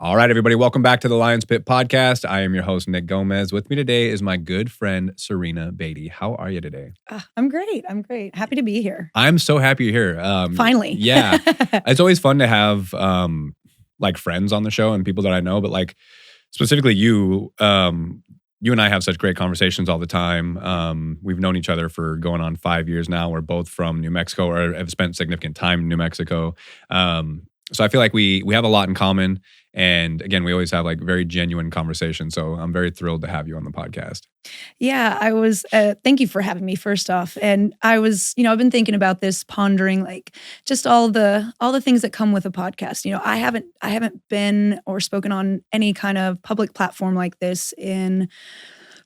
All right, everybody, welcome back to the Lions Pit podcast. I am your host, Nick Gomez. With me today is my good friend, Serena Beatty. How are you today? I'm great. Happy to be here. I'm so happy you're here. Finally. Yeah. It's always fun to have like friends on the show and people that I know, but like specifically you, you and I have such great conversations all the time. We've known each other for going on 5 years now. We're both from New Mexico or have spent significant time in New Mexico. So I feel like we have a lot in common. And again, we always have like very genuine conversations. So I'm very thrilled to have you on the podcast. Yeah, I was, thank you for having me first off. And I was, I've been thinking about this, pondering like just all the things that come with a podcast. I haven't been or spoken on any kind of public platform like this in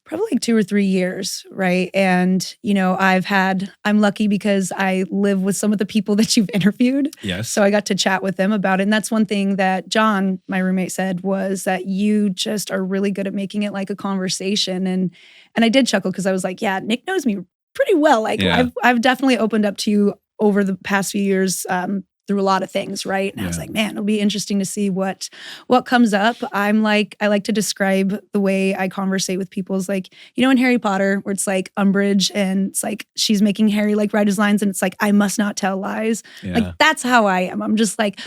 probably like 2 or 3 years, right? And, I'm lucky because I live with some of the people that you've interviewed. Yes. So I got to chat with them about it. And that's one thing that John, my roommate, said was that you just are really good at making it like a conversation. And I did chuckle because I was like, yeah, Nick knows me pretty well. Like I've definitely opened up to you over the past few years, through a lot of things, right? And I was like, man, it'll be interesting to see what comes up. I like to describe the way I conversate with people is like, in Harry Potter, where it's like Umbridge and it's like she's making Harry like write his lines and it's like, I must not tell lies. Yeah. Like that's how I am. I'm just like,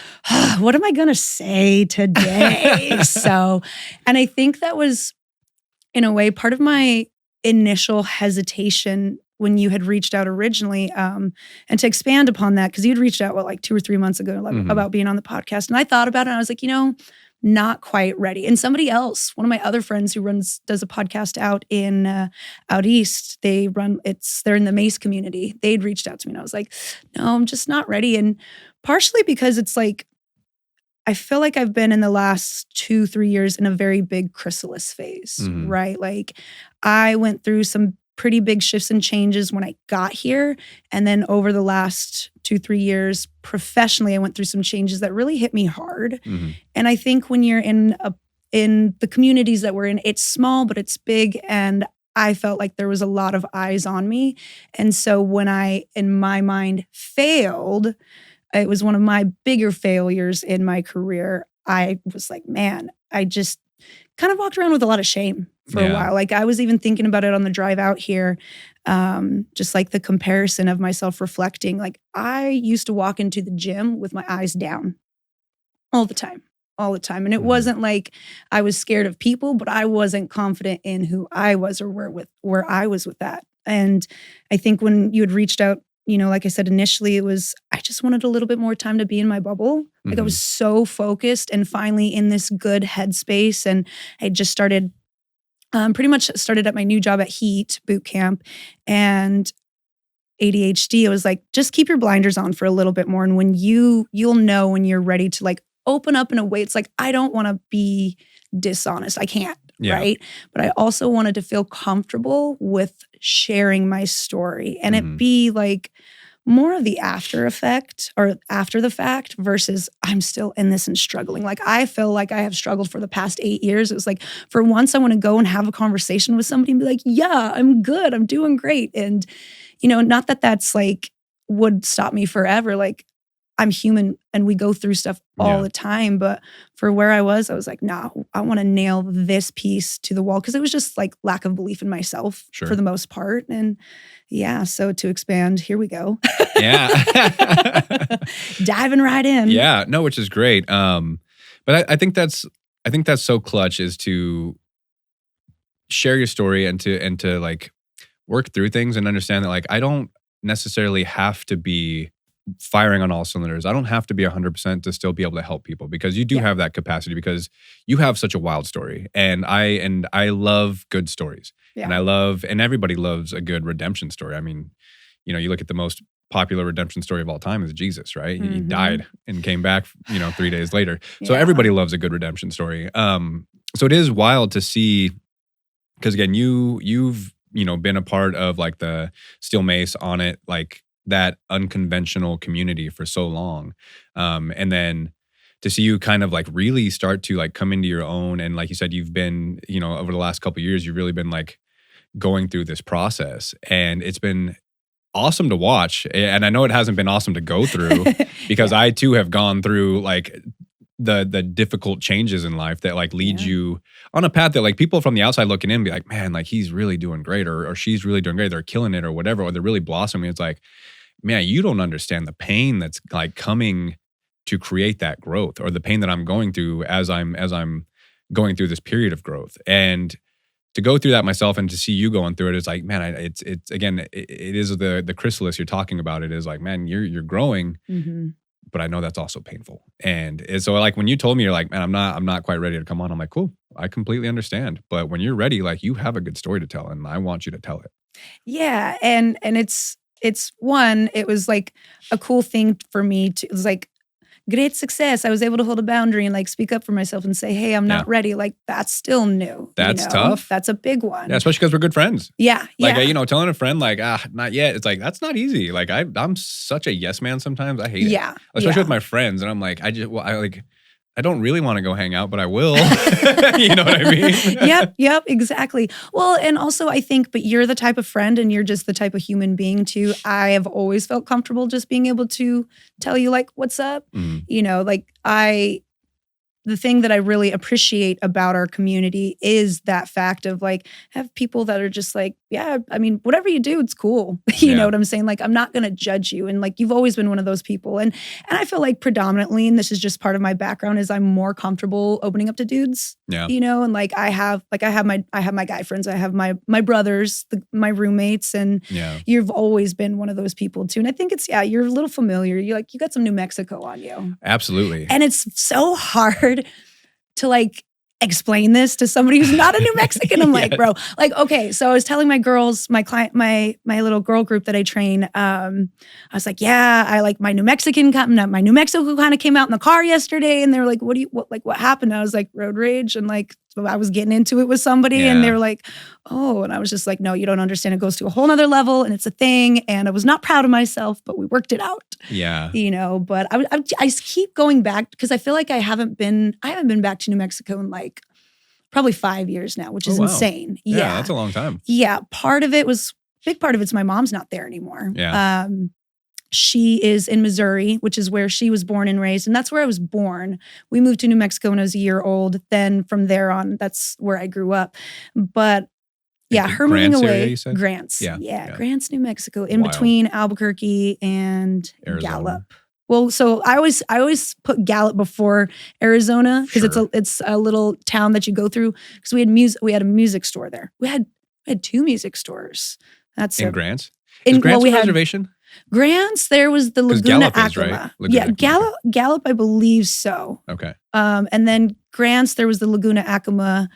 what am I gonna say today? So, and I think that was in a way part of my initial hesitation when you had reached out originally, and to expand upon that, because you'd reached out, like 2 or 3 months ago about being on the podcast. And I thought about it and I was like, not quite ready. And somebody else, one of my other friends who does a podcast out east, they're in the Mace community. They'd reached out to me and I was like, no, I'm just not ready. And partially because it's like, I feel like I've been in the last 2-3 years in a very big chrysalis phase, right? Like I went through some pretty big shifts and changes when I got here. And then over the last 2-3 years, professionally, I went through some changes that really hit me hard. And I think when you're in the communities that we're in, it's small, but it's big. And I felt like there was a lot of eyes on me. And so when I, in my mind, failed, it was one of my bigger failures in my career. I was like, man, I just kind of walked around with a lot of shame for a while. Like I was even thinking about it on the drive out here, just like the comparison of myself reflecting. Like I used to walk into the gym with my eyes down all the time. And it wasn't like I was scared of people, but I wasn't confident in who I was or where I was with that. And I think when you had reached out, like I said, initially I just wanted a little bit more time to be in my bubble. Like I was so focused and finally in this good headspace. And I just pretty much started at my new job at Heat Boot Camp and ADHD. I was like, just keep your blinders on for a little bit more. And when you'll know when you're ready to like open up in a way, it's like, I don't want to be dishonest. I can't. Right. But I also wanted to feel comfortable with sharing my story and it be like more of the after effect or after the fact versus I'm still in this and struggling. Like I feel like I have struggled for the past 8 years. It was like, for once I want to go and have a conversation with somebody and be like, yeah, I'm good. I'm doing great. And, not that that's like would stop me forever. Like I'm human and we go through stuff all the time. But for where I was like, no, I want to nail this piece to the wall. Cause it was just like lack of belief in myself for the most part. And so to expand, here we go. Yeah. Diving right in. Yeah, no, which is great. But I think that's so clutch is to share your story and to like work through things and understand that like, I don't necessarily have to be firing on all cylinders. I don't have to be 100% to still be able to help people because you do have that capacity because you have such a wild story. And I love good stories. Yeah. And everybody loves a good redemption story. I mean, you look at the most popular redemption story of all time is Jesus, right? He died and came back, 3 days later. So everybody loves a good redemption story. So it is wild to see, because again, you've been a part of like the Steel Mace on it, like that unconventional community for so long. And then to see you kind of like really start to like come into your own. And like you said, you've been, over the last couple of years, you've really been like going through this process and it's been awesome to watch. And I know it hasn't been awesome to go through because I too have gone through like the difficult changes in life that like lead you on a path that like people from the outside looking in be like, man, like he's really doing great or she's really doing great. They're killing it or whatever, or they're really blossoming. It's like, man, you don't understand the pain that's like coming to create that growth, or the pain that I'm going through as I'm going through this period of growth. And to go through that myself and to see you going through it is like, man, it's again, it is the chrysalis you're talking about. It is like, man, you're growing, but I know that's also painful. And so like when you told me, you're like, man, I'm not quite ready to come on. I'm like, cool, I completely understand. But when you're ready, like you have a good story to tell, and I want you to tell it. Yeah, and it's one. It was like a cool thing for me to. It was like great success. I was able to hold a boundary and like speak up for myself and say, hey, I'm not ready. Like that's still new. That's tough. That's a big one. Yeah, especially because we're good friends. Yeah. Like, you know, telling a friend like, not yet. It's like, that's not easy. Like I'm such a yes man sometimes. I hate it. Yeah. Especially with my friends. And I'm like, I don't really want to go hang out, but I will. You know what I mean? Yep, exactly. Well, and also I think, but you're the type of friend and you're just the type of human being too. I have always felt comfortable just being able to tell you like, what's up? You know, like the thing that I really appreciate about our community is that fact of like, have people that are just like, yeah, I mean, whatever you do, it's cool. You know what I'm saying? Like, I'm not going to judge you. And like, you've always been one of those people. And I feel like predominantly, and this is just part of my background, is I'm more comfortable opening up to dudes, you know? And like, I have my guy friends, I have my brothers, my roommates, and you've always been one of those people too. And I think it's, you're a little familiar. You're like, you got some New Mexico on you. Absolutely. And it's so hard to like explain this to somebody who's not a New Mexican. I'm like, bro, like, okay. So I was telling my girls, my client, my little girl group that I train, I was like, yeah, I like my New Mexico kind of came out in the car yesterday. And they were like, what happened? And I was like, road rage. And like, I was getting into it with somebody and they were like, oh, and I was just like, no, you don't understand. It goes to a whole nother level and it's a thing. And I was not proud of myself, but we worked it out. Yeah. You know, but I keep going back because I feel like I haven't been back to New Mexico in like probably 5 years now, which is insane. Yeah, that's a long time. Yeah. Big part of it's my mom's not there anymore. Yeah. She is in Missouri, which is where she was born and raised. And that's where I was born. We moved to New Mexico when I was a year old. Then from there on, that's where I grew up. But yeah, her moving away. Grants. Yeah. Grants, New Mexico, in between Albuquerque and Arizona. Gallup. Well, so I always put Gallup before Arizona because it's a little town that you go through because we had a music store there. We had 2 music stores. That's in Grants. Is Grants a reservation? Grants, there was the Laguna Acoma. Right? Gallup, I believe so. Okay. And then Grants, there was the Laguna Acoma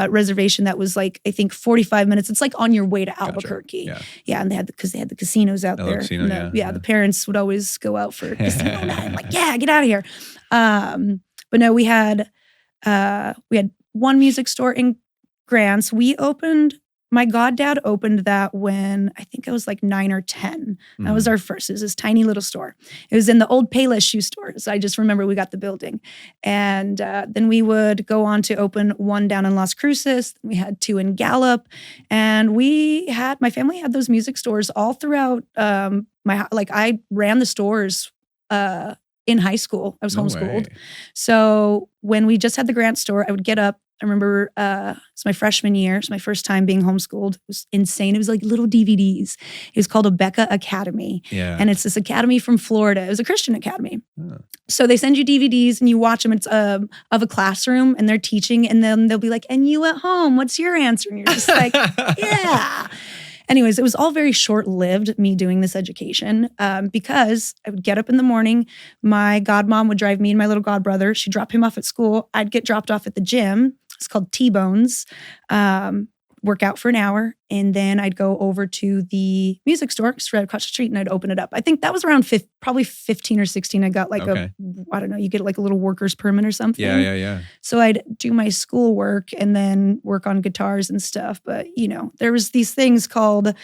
reservation that was like, I think 45 minutes. It's like on your way to Albuquerque. Gotcha. Yeah. And they had the casinos out there. Casino, the parents would always go out for casino night. I'm like, yeah, get out of here. But no, we had 1 music store in Grants. My goddad opened that when I think I was like 9 or 10. That was our first. It was this tiny little store. It was in the old Payless shoe store. So I just remember we got the building. And then we would go on to open 1 down in Las Cruces. We had 2 in Gallup. And my family had those music stores all throughout I ran the stores in high school. I was homeschooled. So when we just had the Grant store, I would get up. I remember it's my freshman year. It's my first time being homeschooled. It was insane. It was like little DVDs. It was called Abeka Academy. Yeah. And it's this academy from Florida. It was a Christian academy. So they send you DVDs and you watch them. It's of a classroom and they're teaching. And then they'll be like, and you at home, what's your answer? And you're just like, yeah. Anyways, it was all very short-lived, me doing this education, because I would get up in the morning. My godmom would drive me and my little godbrother. She'd drop him off at school. I'd get dropped off at the gym. It's called T-Bones. Work out for an hour. And then I'd go over to the music store, because right across the street, and I'd open it up. I think that was around probably 15 or 16. I got like I don't know, you get like a little worker's permit or something. Yeah. So I'd do my schoolwork and then work on guitars and stuff. But, you know, there was these things called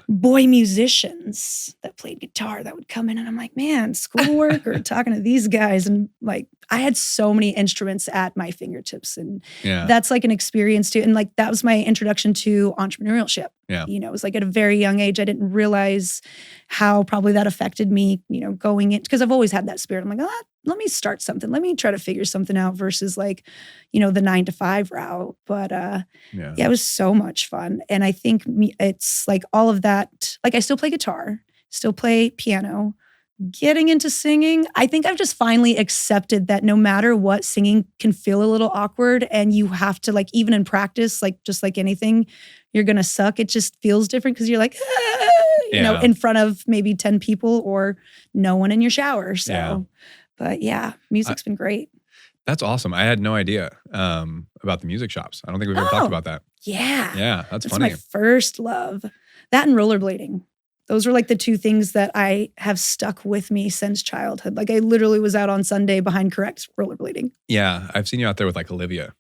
boy musicians that played guitar that would come in. And I'm like, man, schoolwork or talking to these guys. And like, I had so many instruments at my fingertips. And that's like an experience too. And like, that was my introduction to entrepreneurial entrepreneurship. Yeah. You know, it was like at a very young age, I didn't realize how probably that affected me, you know, going in, because I've always had that spirit. I'm like, let me start something. Let me try to figure something out versus like, you know, the 9-to-5 route. But yeah, it was so much fun. And I think it's like all of that, like I still play guitar, still play piano. Getting into singing, I think I've just finally accepted that no matter what, singing can feel a little awkward, and you have to, like, even in practice, like just like anything, you're gonna suck. It just feels different because you're like, you know, in front of maybe 10 people or no one in your shower. So, but yeah, music's been great. That's awesome. I had no idea about the music shops. I don't think we've ever talked about that. Yeah. Yeah, that's funny. My first love. That and rollerblading. Those were like the two things that I have stuck with me since childhood. Like I literally was out on Sunday behind Correct rollerblading. Yeah, I've seen you out there with like Olivia,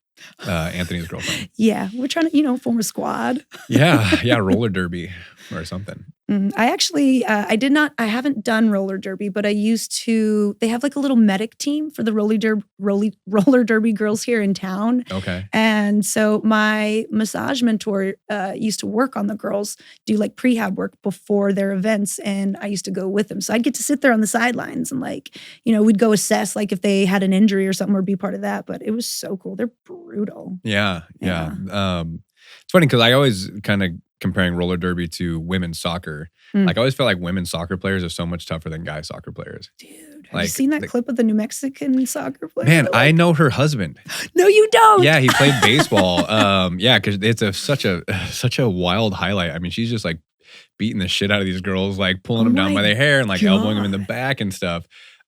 Anthony's girlfriend. Yeah, we're trying to, you know, form a squad. Yeah, roller derby or something. I actually, I haven't done roller derby, but I used to, they have like a little medic team for the roller derby girls here in town. Okay. And so my massage mentor used to work on the girls, do like prehab work before their events. And I used to go with them. So I'd get to sit there on the sidelines and like, you know, we'd go assess like if they had an injury or something or be part of that. But it was so cool. They're brutal. Yeah. It's funny because I always kind of comparing roller derby to women's soccer. Like I always feel like women's soccer players are so much tougher than guy soccer players. Dude, have you seen that clip of the New Mexican soccer player? Man, I know her husband. No, you don't. Yeah, he played baseball. Yeah, because it's such a wild highlight. I mean, she's just like beating the shit out of these girls, like pulling them down by their hair and like elbowing them in the back and stuff.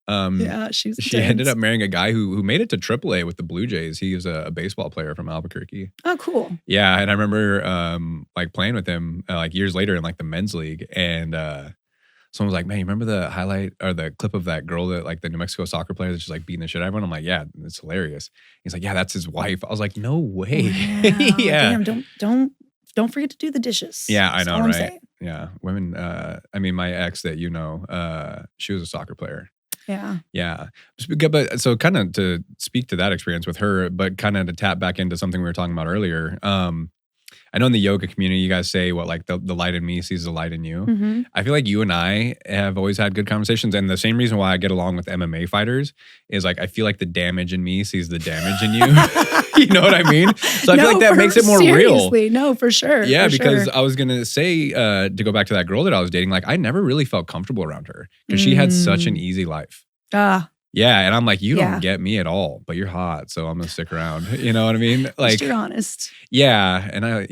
Yeah, she ended up marrying a guy who made it to AAA with the Blue Jays. He was a baseball player from Albuquerque. Oh, cool. Yeah, and I remember like playing with him like years later in like the men's league, and someone was like, "Man, you remember the highlight or the clip of that girl that like the New Mexico soccer player that's just like beating the shit out of everyone?" I'm like, "Yeah, it's hilarious." He's like, "Yeah, that's his wife." I was like, "No way." Wow. Yeah. Damn, don't forget to do the dishes. Yeah, I know, that's right? Yeah, women. I mean, my ex that you know, she was a soccer player. Yeah. But so kind of to speak to that experience with her, but kind of to tap back into something we were talking about earlier. I know in the yoga community, you guys say what, like the light in me sees the light in you. Mm-hmm. I feel like you and I have always had good conversations. And the same reason why I get along with MMA fighters is like, I feel like the damage in me sees the damage in you. You know what I mean? So I feel like that makes it more real. No, for sure. Yeah, because I was going to say, to go back to that girl that I was dating, like I never really felt comfortable around her because she had such an easy life. Yeah, and I'm like, you don't get me at all, but you're hot, so I'm gonna stick around. You know what I mean? Like, you're honest. Yeah, and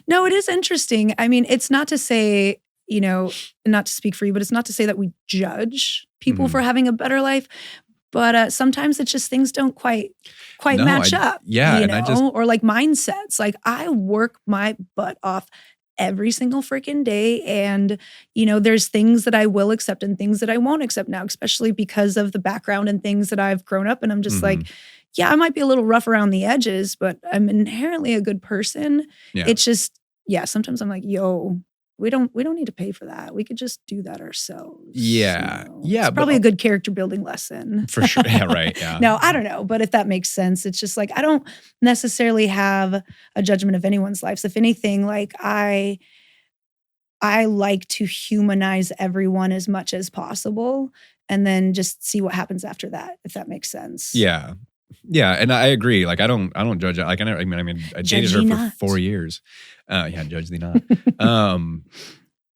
No, it is interesting. I mean, it's not to say, you know, not to speak for you, but it's not to say that we judge people for having a better life. But sometimes it's just things don't quite match up. Yeah, you know? Or like mindsets. Like I work my butt off every single freaking day. And, you know, there's things that I will accept and things that I won't accept now, especially because of the background and things that I've grown up. And I'm just like, yeah, I might be a little rough around the edges, but I'm inherently a good person. Yeah. It's just, sometimes I'm like, yo, we don't need to pay for that. We could just do that ourselves. Yeah. You know? Yeah. It's probably a good character building lesson. For sure. Yeah, right. Yeah. No, I don't know. But if that makes sense, it's just like, I don't necessarily have a judgment of anyone's lives. If anything, like I like to humanize everyone as much as possible and then just see what happens after that, if that makes sense. Yeah. Yeah, and I agree. Like I don't judge. Like I dated her for 4 years. Judge thee not.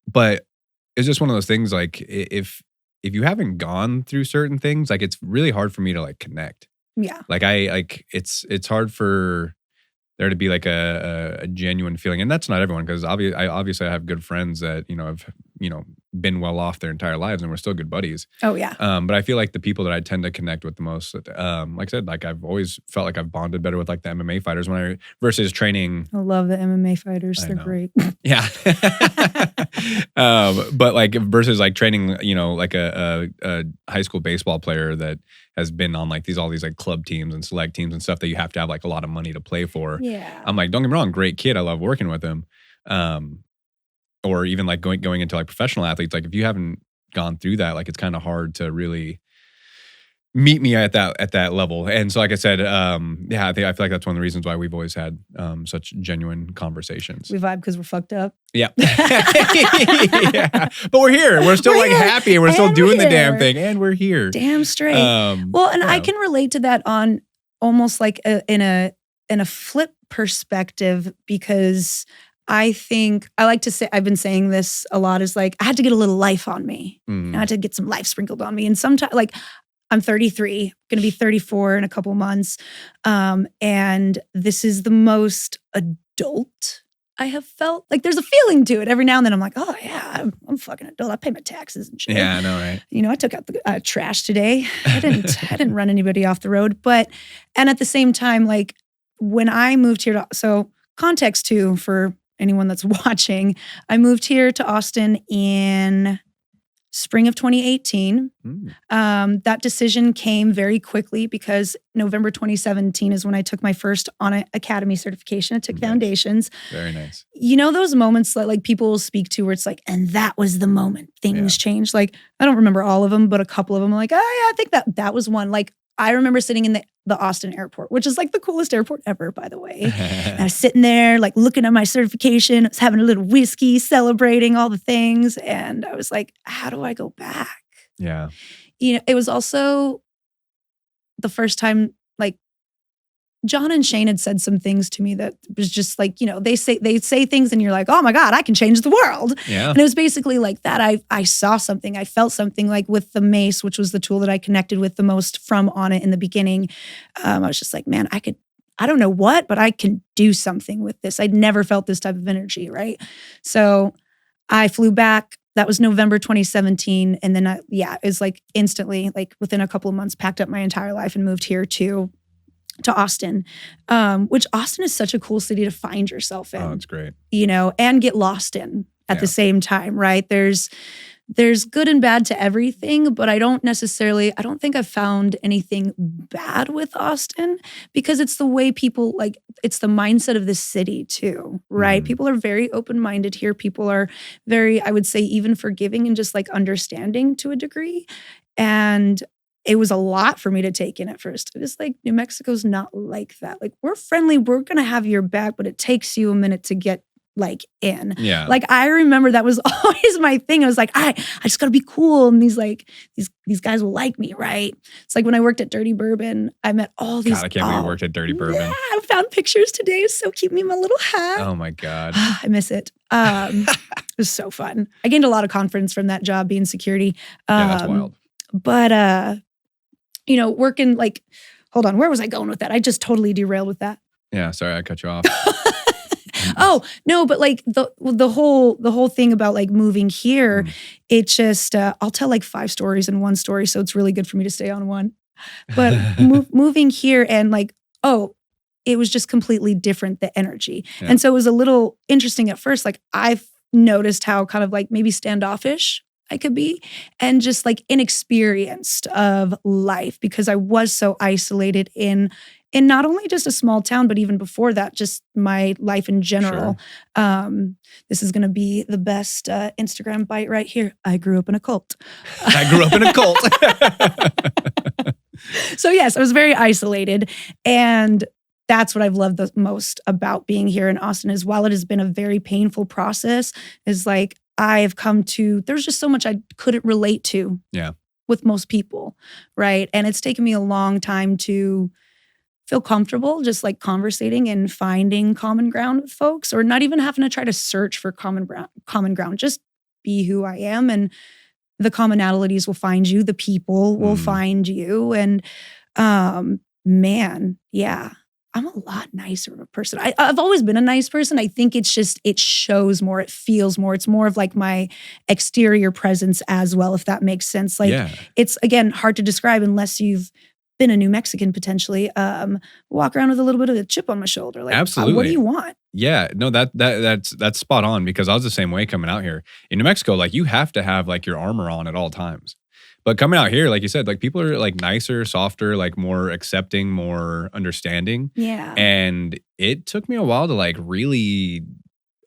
But it's just one of those things. Like if you haven't gone through certain things, like it's really hard for me to like connect. Yeah. Like it's hard for there to be like a genuine feeling, and that's not everyone because obviously I have good friends that have been well off their entire lives and we're still good buddies. Oh yeah. But I feel like the people that I tend to connect with the most, like I said, like I've always felt like I've bonded better with like the MMA fighters versus training. I love the MMA fighters. They're great. Yeah. But like versus like training, like a high school baseball player that has been on like all these like club teams and select teams and stuff that you have to have like a lot of money to play for. Yeah. I'm like, don't get me wrong, great kid. I love working with him. Or even like going into like professional athletes, like if you haven't gone through that, like it's kind of hard to really meet me at that level. And so, like I said, I feel like that's one of the reasons why we've always had such genuine conversations. We vibe because we're fucked up. Yeah. Yeah. But we're here. We're still happy. And we're still doing the damn thing. And we're here. Damn straight. I can relate to that on almost like in a flip perspective, because I think I like to say, I've been saying this a lot, is like I had to get a little life on me. I had to get some life sprinkled on me. And sometimes, like, I'm 33, going to be 34 in a couple months. And this is the most adult I have felt. Like, there's a feeling to it. Every now and then I'm like, oh yeah, I'm fucking adult. I pay my taxes and shit. Yeah, I know, right? I took out the trash today. I didn't run anybody off the road. And at the same time, like when I moved here so context too, for anyone that's watching, I moved here to Austin in spring of 2018. That decision came very quickly because November 2017 is when I took my first on academy certification. I took foundations. Very nice. Those moments that like people will speak to where it's like, and that was the moment things changed. Like, I don't remember all of them, but a couple of them, I'm like, oh yeah, I think that was one. Like, I remember sitting in the Austin airport, which is like the coolest airport ever, by the way. And I was sitting there, like looking at my certification. I was having a little whiskey, celebrating all the things. And I was like, how do I go back? Yeah. It was also the first time, like, John and Shane had said some things to me that was just like, they say things and you're like, oh my God, I can change the world. Yeah. And it was basically like that. I saw something, I felt something, like with the mace, which was the tool that I connected with the most from on it in the beginning. I was just like, man, I don't know what, but I can do something with this. I'd never felt this type of energy, right? So I flew back. That was November 2017. And then it was like instantly, like within a couple of months, packed up my entire life and moved here to Austin, which Austin is such a cool city to find yourself in. Oh, it's great. And get lost in at the same time, right? There's good and bad to everything, but I don't think I've found anything bad with Austin, because it's the way people, like, it's the mindset of the city too, right? People are very open-minded here. People are very, I would say, even forgiving and just like understanding to a degree. And it was a lot for me to take in at first. It was like, New Mexico's not like that. Like, we're friendly, we're going to have your back, but it takes you a minute to get like in. Yeah. Like, I remember that was always my thing. I was like, I just gotta be cool. And these guys will like me, right? It's like when I worked at Dirty Bourbon, I met all these. God, I can't believe you worked at Dirty Bourbon. Yeah, I found pictures today. It's so cute. Me in my little hat. Oh my God. I miss it. It was so fun. I gained a lot of confidence from that job, being security. That's wild. But working, like, hold on, where was I going with that? I just totally derailed with that. Yeah, sorry, I cut you off. Oh, no, but like the whole thing about like moving here, it just, I'll tell like 5 stories in one story. So it's really good for me to stay on one. But moving here and like, it was just completely different, the energy. Yeah. And so it was a little interesting at first. Like, I've noticed how kind of like maybe standoffish I could be, and just like inexperienced of life, because I was so isolated in not only just a small town, but even before that, just my life in general. Sure. This is going to be the best Instagram bite right here. I grew up in a cult. So yes, I was very isolated. And that's what I've loved the most about being here in Austin, is while it has been a very painful process, is like, I have come to, there's just so much I couldn't relate to with most people, right? And it's taken me a long time to feel comfortable just like conversating and finding common ground with folks, or not even having to try to search for common ground. Just be who I am, and the commonalities will find you. The people will find you. And man, yeah, I'm a lot nicer of a person. I've always been a nice person. I think it's just, it shows more, it feels more. It's more of like my exterior presence as well, if that makes sense. Like, it's, again, hard to describe unless you've been a New Mexican potentially. Walk around with a little bit of a chip on my shoulder. Like, absolutely. What do you want? Yeah, no, that's spot on, because I was the same way coming out here. In New Mexico, like, you have to have like your armor on at all times. But coming out here, like you said, like, people are like nicer, softer, like more accepting, more understanding. Yeah. And it took me a while to like really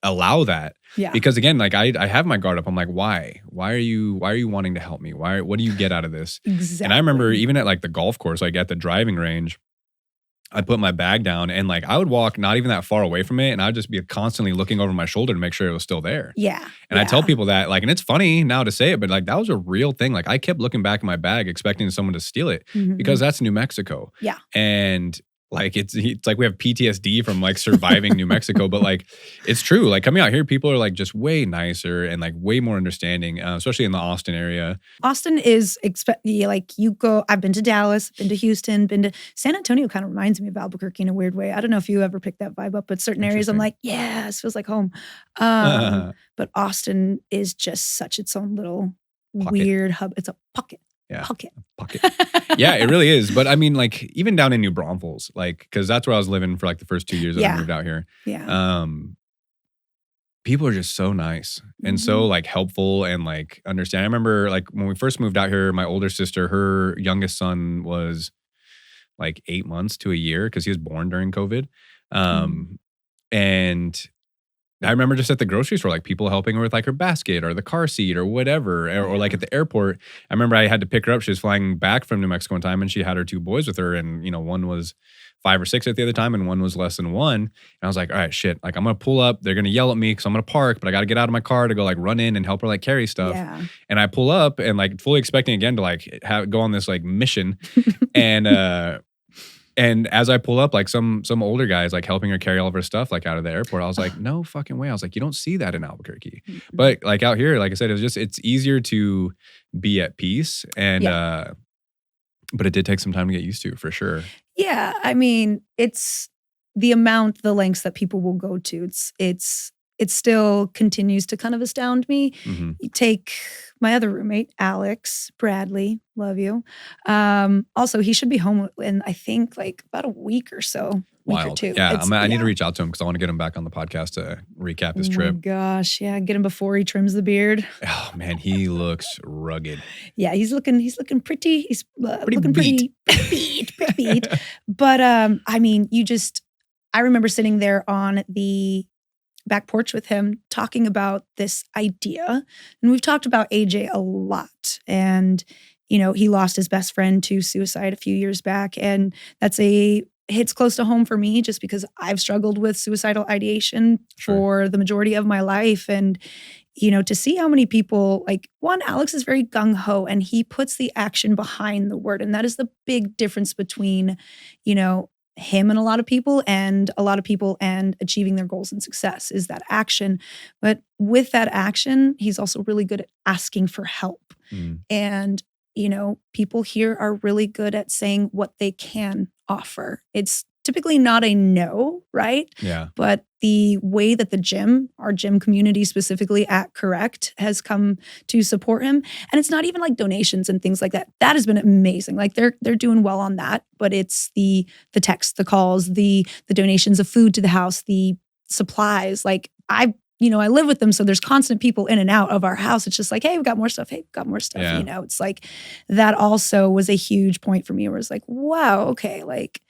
allow that. Yeah. Because again, like I have my guard up. I'm like, why? Why are you wanting to help me? What do you get out of this? Exactly. And I remember even at like the golf course, like at the driving range, I'd put my bag down and like I would walk not even that far away from it, and I'd just be constantly looking over my shoulder to make sure it was still there. Yeah. And I tell people that, like, and it's funny now to say it, but like that was a real thing. Like I kept looking back at my bag expecting someone to steal it because that's New Mexico. Yeah. And like it's like we have PTSD from like surviving New Mexico, but like it's true. Like coming out here, people are like just way nicer and like way more understanding, especially in the Austin area. Austin is like you go. I've been to Dallas, been to Houston, been to San Antonio. Kind of reminds me of Albuquerque in a weird way. I don't know if you ever picked that vibe up, but certain areas I'm like, yeah, this feels like home. But Austin is just such its own little weird hub. It's a pocket. Yeah. Pocket. Yeah, it really is. But I mean, like even down in New Braunfels, like because that's where I was living for like the first 2 years that I moved out here. Yeah. People are just so nice and so like helpful and like understand. I remember like when we first moved out here, my older sister, her youngest son was like 8 months to a year because he was born during COVID. And I remember just at the grocery store, like people helping her with like her basket or the car seat or whatever, or like at the airport. I remember I had to pick her up. She was flying back from New Mexico one time and she had her 2 boys with her. And, you know, one was 5 or 6 at the other time and one was less than 1. And I was like, all right, shit, like I'm going to pull up. They're going to yell at me because I'm going to park, but I got to get out of my car to go like run in and help her like carry stuff. Yeah. And I pull up and like fully expecting again to like go on this like mission. And as I pull up, like some older guys like helping her carry all of her stuff like out of the airport. I was like, no fucking way. I was like, you don't see that in Albuquerque. But like out here, like I said, it's easier to be at peace. And but it did take some time to get used to, for sure. Yeah. I mean, it's the lengths that people will go to. It still continues to kind of astound me. You take my other roommate, Alex Bradley, love you. Also, he should be home in, I think, like about a week or so. Week or two. Yeah, I need to reach out to him because I want to get him back on the podcast to recap his trip. Oh my gosh, yeah, get him before he trims the beard. Oh man, he looks rugged. Yeah, he's looking pretty. He's looking pretty beat. But I mean, I remember sitting there on the back porch with him talking about this idea. And we've talked about AJ a lot. And, you know, he lost his best friend to suicide a few years back. And that's hits close to home for me just because I've struggled with suicidal ideation for the majority of my life. And, you know, to see how many people, like, one, Alex is very gung-ho and he puts the action behind the word. And that is the big difference between, you know, him and a lot of people and achieving their goals and success is that action. But with that action, he's also really good at asking for help. And, you know, people here are really good at saying what they can offer. It's typically not a no, right? Yeah. But the way that our gym community specifically at Correct has come to support him. And it's not even like donations and things like that. That has been amazing. Like they're doing well on that, but it's the texts, the calls, the donations of food to the house, the supplies. Like I live with them. So there's constant people in and out of our house. It's just like, hey, we've got more stuff. Hey, we've got more stuff. Yeah. You know, it's like that also was a huge point for me where it's like, wow, okay, like,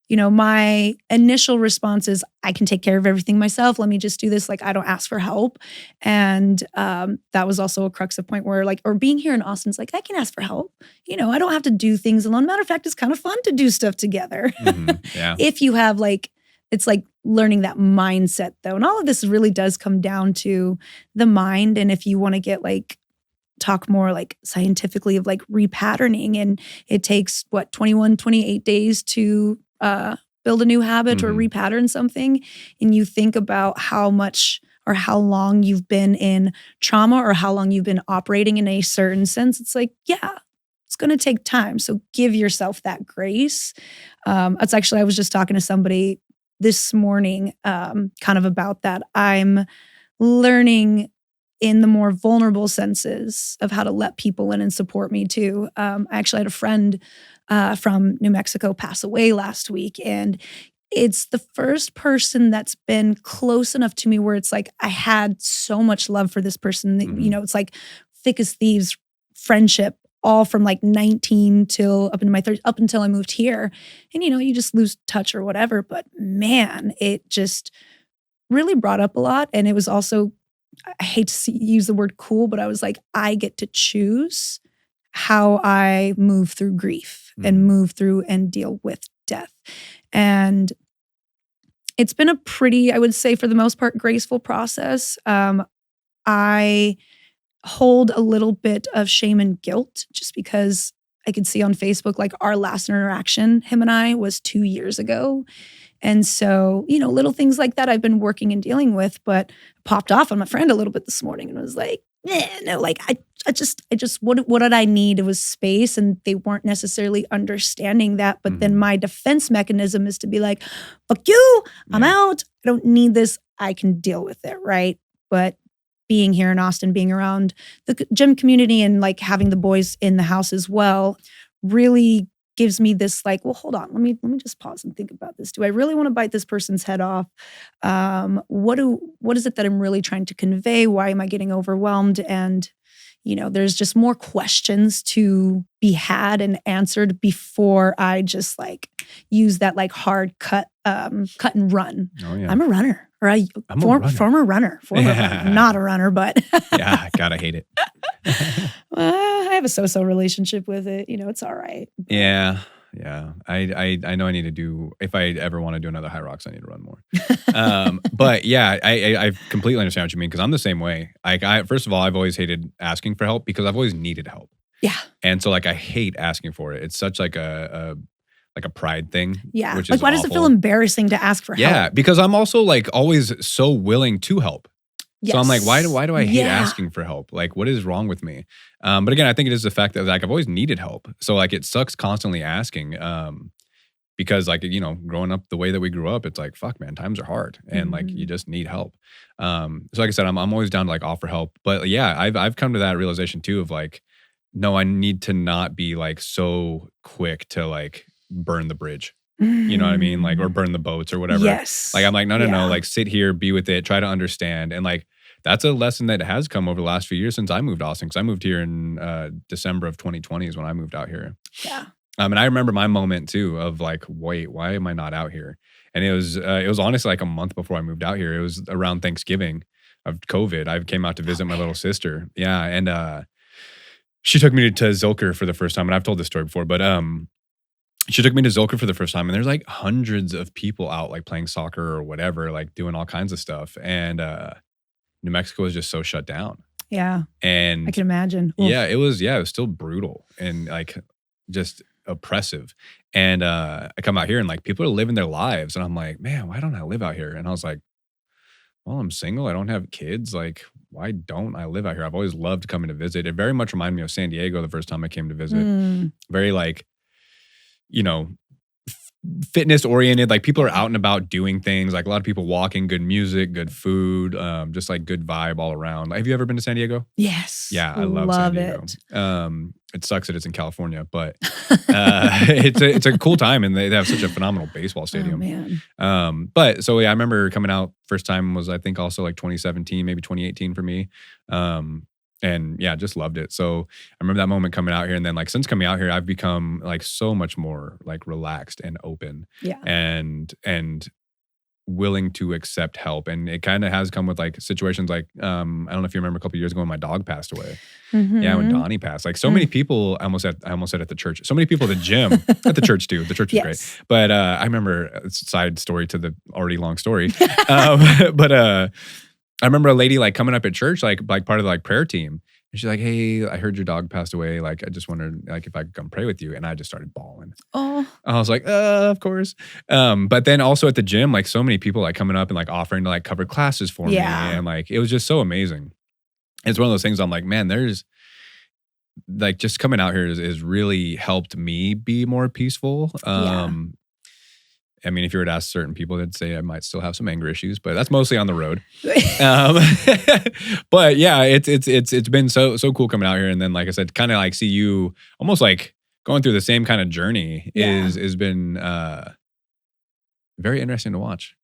you know, my initial response is I can take care of everything myself. Let me just do this. Like, I don't ask for help. And that was also a crux of point where or being here in Austin's like, I can ask for help. You know, I don't have to do things alone. Matter of fact, it's kind of fun to do stuff together. Yeah. If you have it's like learning that mindset though. And all of this really does come down to the mind. And if you want to get talk more like scientifically of like repatterning, and it takes 28 days to build a new habit or repattern something. And you think about how much or how long you've been in trauma or how long you've been operating in a certain sense. It's like, yeah, it's going to take time. So give yourself that grace. That's actually, I was just talking to somebody this morning kind of about that. I'm learning in the more vulnerable senses of how to let people in and support me too. I actually had a friend from New Mexico pass away last week. And it's the first person that's been close enough to me where it's like, I had so much love for this person that, you know, it's like thick as thieves friendship, all from 19 till up into my 30s, up until I moved here. And, you know, you just lose touch or whatever. But man, it just really brought up a lot. And it was also, I hate to use the word cool, but I was like, I get to choose how I move through grief and move through and deal with death. And it's been a pretty, I would say for the most part, graceful process. I hold a little bit of shame and guilt just because I could see on Facebook, like our last interaction, him and I, was 2 years ago. And so, little things like that I've been working and dealing with, but popped off on my friend a little bit this morning and was like, no, like I just, what did I need? It was space, and they weren't necessarily understanding that. But then my defense mechanism is to be like, fuck you, I'm out. I don't need this. I can deal with it, right? But being here in Austin, being around the gym community and like having the boys in the house as well, really gives me this like, well, hold on, let me just pause and think about this. Do I really want to bite this person's head off? What is it that I'm really trying to convey? Why am I getting overwhelmed? And there's just more questions to be had and answered before I just like use that like hard cut and run. Oh, yeah. I'm a runner, or former runner. I'm not a runner, but yeah, gotta hate it. I have a so-so relationship with it. It's all right. Yeah. I know I need to do, if I ever want to do another high rocks, I need to run more. But yeah, I completely understand what you mean, because I'm the same way. Like first of all, I've always hated asking for help because I've always needed help. Yeah. And so like I hate asking for it. It's such like a pride thing. Yeah. Which like is why does it feel embarrassing to ask for help? Yeah, because I'm also like always so willing to help. Yes. So I'm like, why do I hate asking for help? Like, what is wrong with me? But again, I think it is the fact that like I've always needed help. So like it sucks constantly asking. Because like, growing up the way that we grew up, it's like, fuck man, times are hard. And like you just need help. So like I said, I'm always down to like offer help. But yeah, I've come to that realization too of like, no, I need to not be like so quick to like burn the bridge. You know what I mean? Like, or burn the boats or whatever. Yes. Like, I'm like, no, like sit here, be with it, try to understand. And like, that's a lesson that has come over the last few years since I moved to Austin. Because I moved here in December of 2020 is when I moved out here. Yeah. And I remember my moment too of like, wait, why am I not out here? And it was honestly like a month before I moved out here. It was around Thanksgiving of COVID. I came out to visit my little sister. Yeah. And she took me to Zilker for the first time. And I've told this story before, but she took me to Zilker for the first time, and there's like hundreds of people out like playing soccer or whatever, like doing all kinds of stuff. And New Mexico was just so shut down. Yeah. And I can imagine. Oof. Yeah, it was still brutal and like just oppressive. And I come out here and like people are living their lives. And I'm like, man, why don't I live out here? And I was like, well, I'm single. I don't have kids. Like, why don't I live out here? I've always loved coming to visit. It very much reminded me of San Diego the first time I came to visit. Very like, fitness oriented, like people are out and about doing things, like a lot of people walking, good music, good food, just like good vibe all around. Have you ever been to San Diego? Yes. Yeah, I love San Diego. It sucks that it's in California, but it's a cool time, and they have such a phenomenal baseball stadium. Oh, man. But so yeah, I remember coming out first time was I think also like 2017, maybe 2018 for me. And yeah, just loved it. So I remember that moment coming out here, and then like since coming out here, I've become like so much more like relaxed and open, and willing to accept help. And it kind of has come with like situations like I don't know if you remember a couple of years ago when my dog passed away. Yeah, when Donnie passed, like so many people. I almost said at the church. So many people at the gym, at the church too. The church was great, but I remember a side story to the already long story. But I remember a lady like coming up at church, like part of the like prayer team. And she's like, hey, I heard your dog passed away. Like, I just wondered like if I could come pray with you. And I just started bawling. Oh. I was like, of course. But then also at the gym, like so many people like coming up and like offering to like cover classes for me. And like, it was just so amazing. It's one of those things I'm like, man, there's like just coming out here is really helped me be more peaceful. I mean, if you were to ask certain people, they'd say I might still have some anger issues, but that's mostly on the road. But yeah, it's been so cool coming out here, and then like I said, kind of like see you almost like going through the same kind of journey is been very interesting to watch.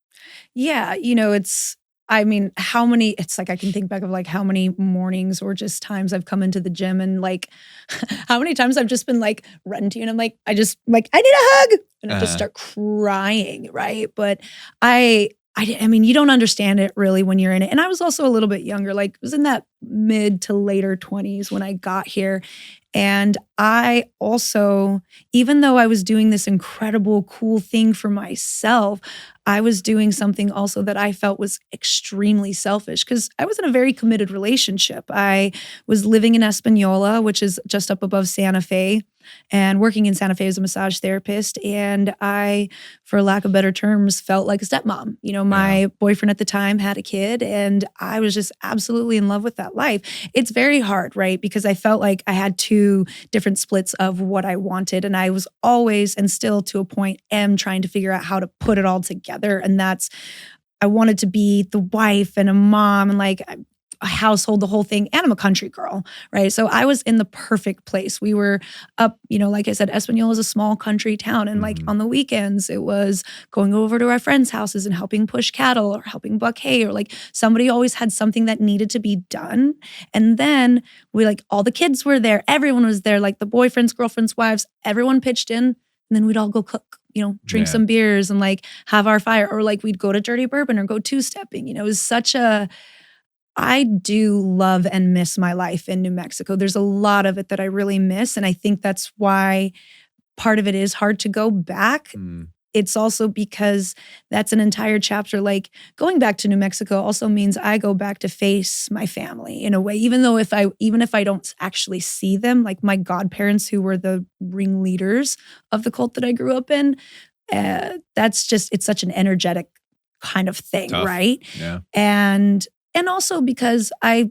Yeah, it's like I can think back of like how many mornings or just times I've come into the gym and like how many times I've just been like running to you and I'm like, I need a hug. And I just start crying, right? But I I mean, you don't understand it really when you're in it. And I was also a little bit younger, like I was in that mid to later 20s when I got here. And I also, even though I was doing this incredible, cool thing for myself, I was doing something also that I felt was extremely selfish because I was in a very committed relationship. I was living in Espanola, which is just up above Santa Fe, and working in Santa Fe as a massage therapist. And I, for lack of better terms, felt like a stepmom. You know, my boyfriend at the time had a kid, and I was just absolutely in love with that life. It's very hard, right? Because I felt like I had two different splits of what I wanted. And I was always, and still to a point, am trying to figure out how to put it all together. And that's, I wanted to be the wife and a mom and like a household, the whole thing. And I'm a country girl, right? So I was in the perfect place. We were up, you know, like I said, Espanola is a small country town. And like on the weekends, it was going over to our friends' houses and helping push cattle or helping buck hay, or like somebody always had something that needed to be done. And then we like, all the kids were there. Everyone was there, like the boyfriends, girlfriends, wives, everyone pitched in. And then we'd all go cook, you know, drink some beers and like have our fire, or like we'd go to Dirty Bourbon or go two-stepping. You know, it was such a, I do love and miss my life in New Mexico. There's a lot of it that I really miss. And I think that's why part of it is hard to go back. It's also because that's an entire chapter. Like going back to New Mexico also means I go back to face my family in a way, even if I don't actually see them, like my godparents who were the ringleaders of the cult that I grew up in. That's just, it's such an energetic kind of thing, right? Yeah. And also because I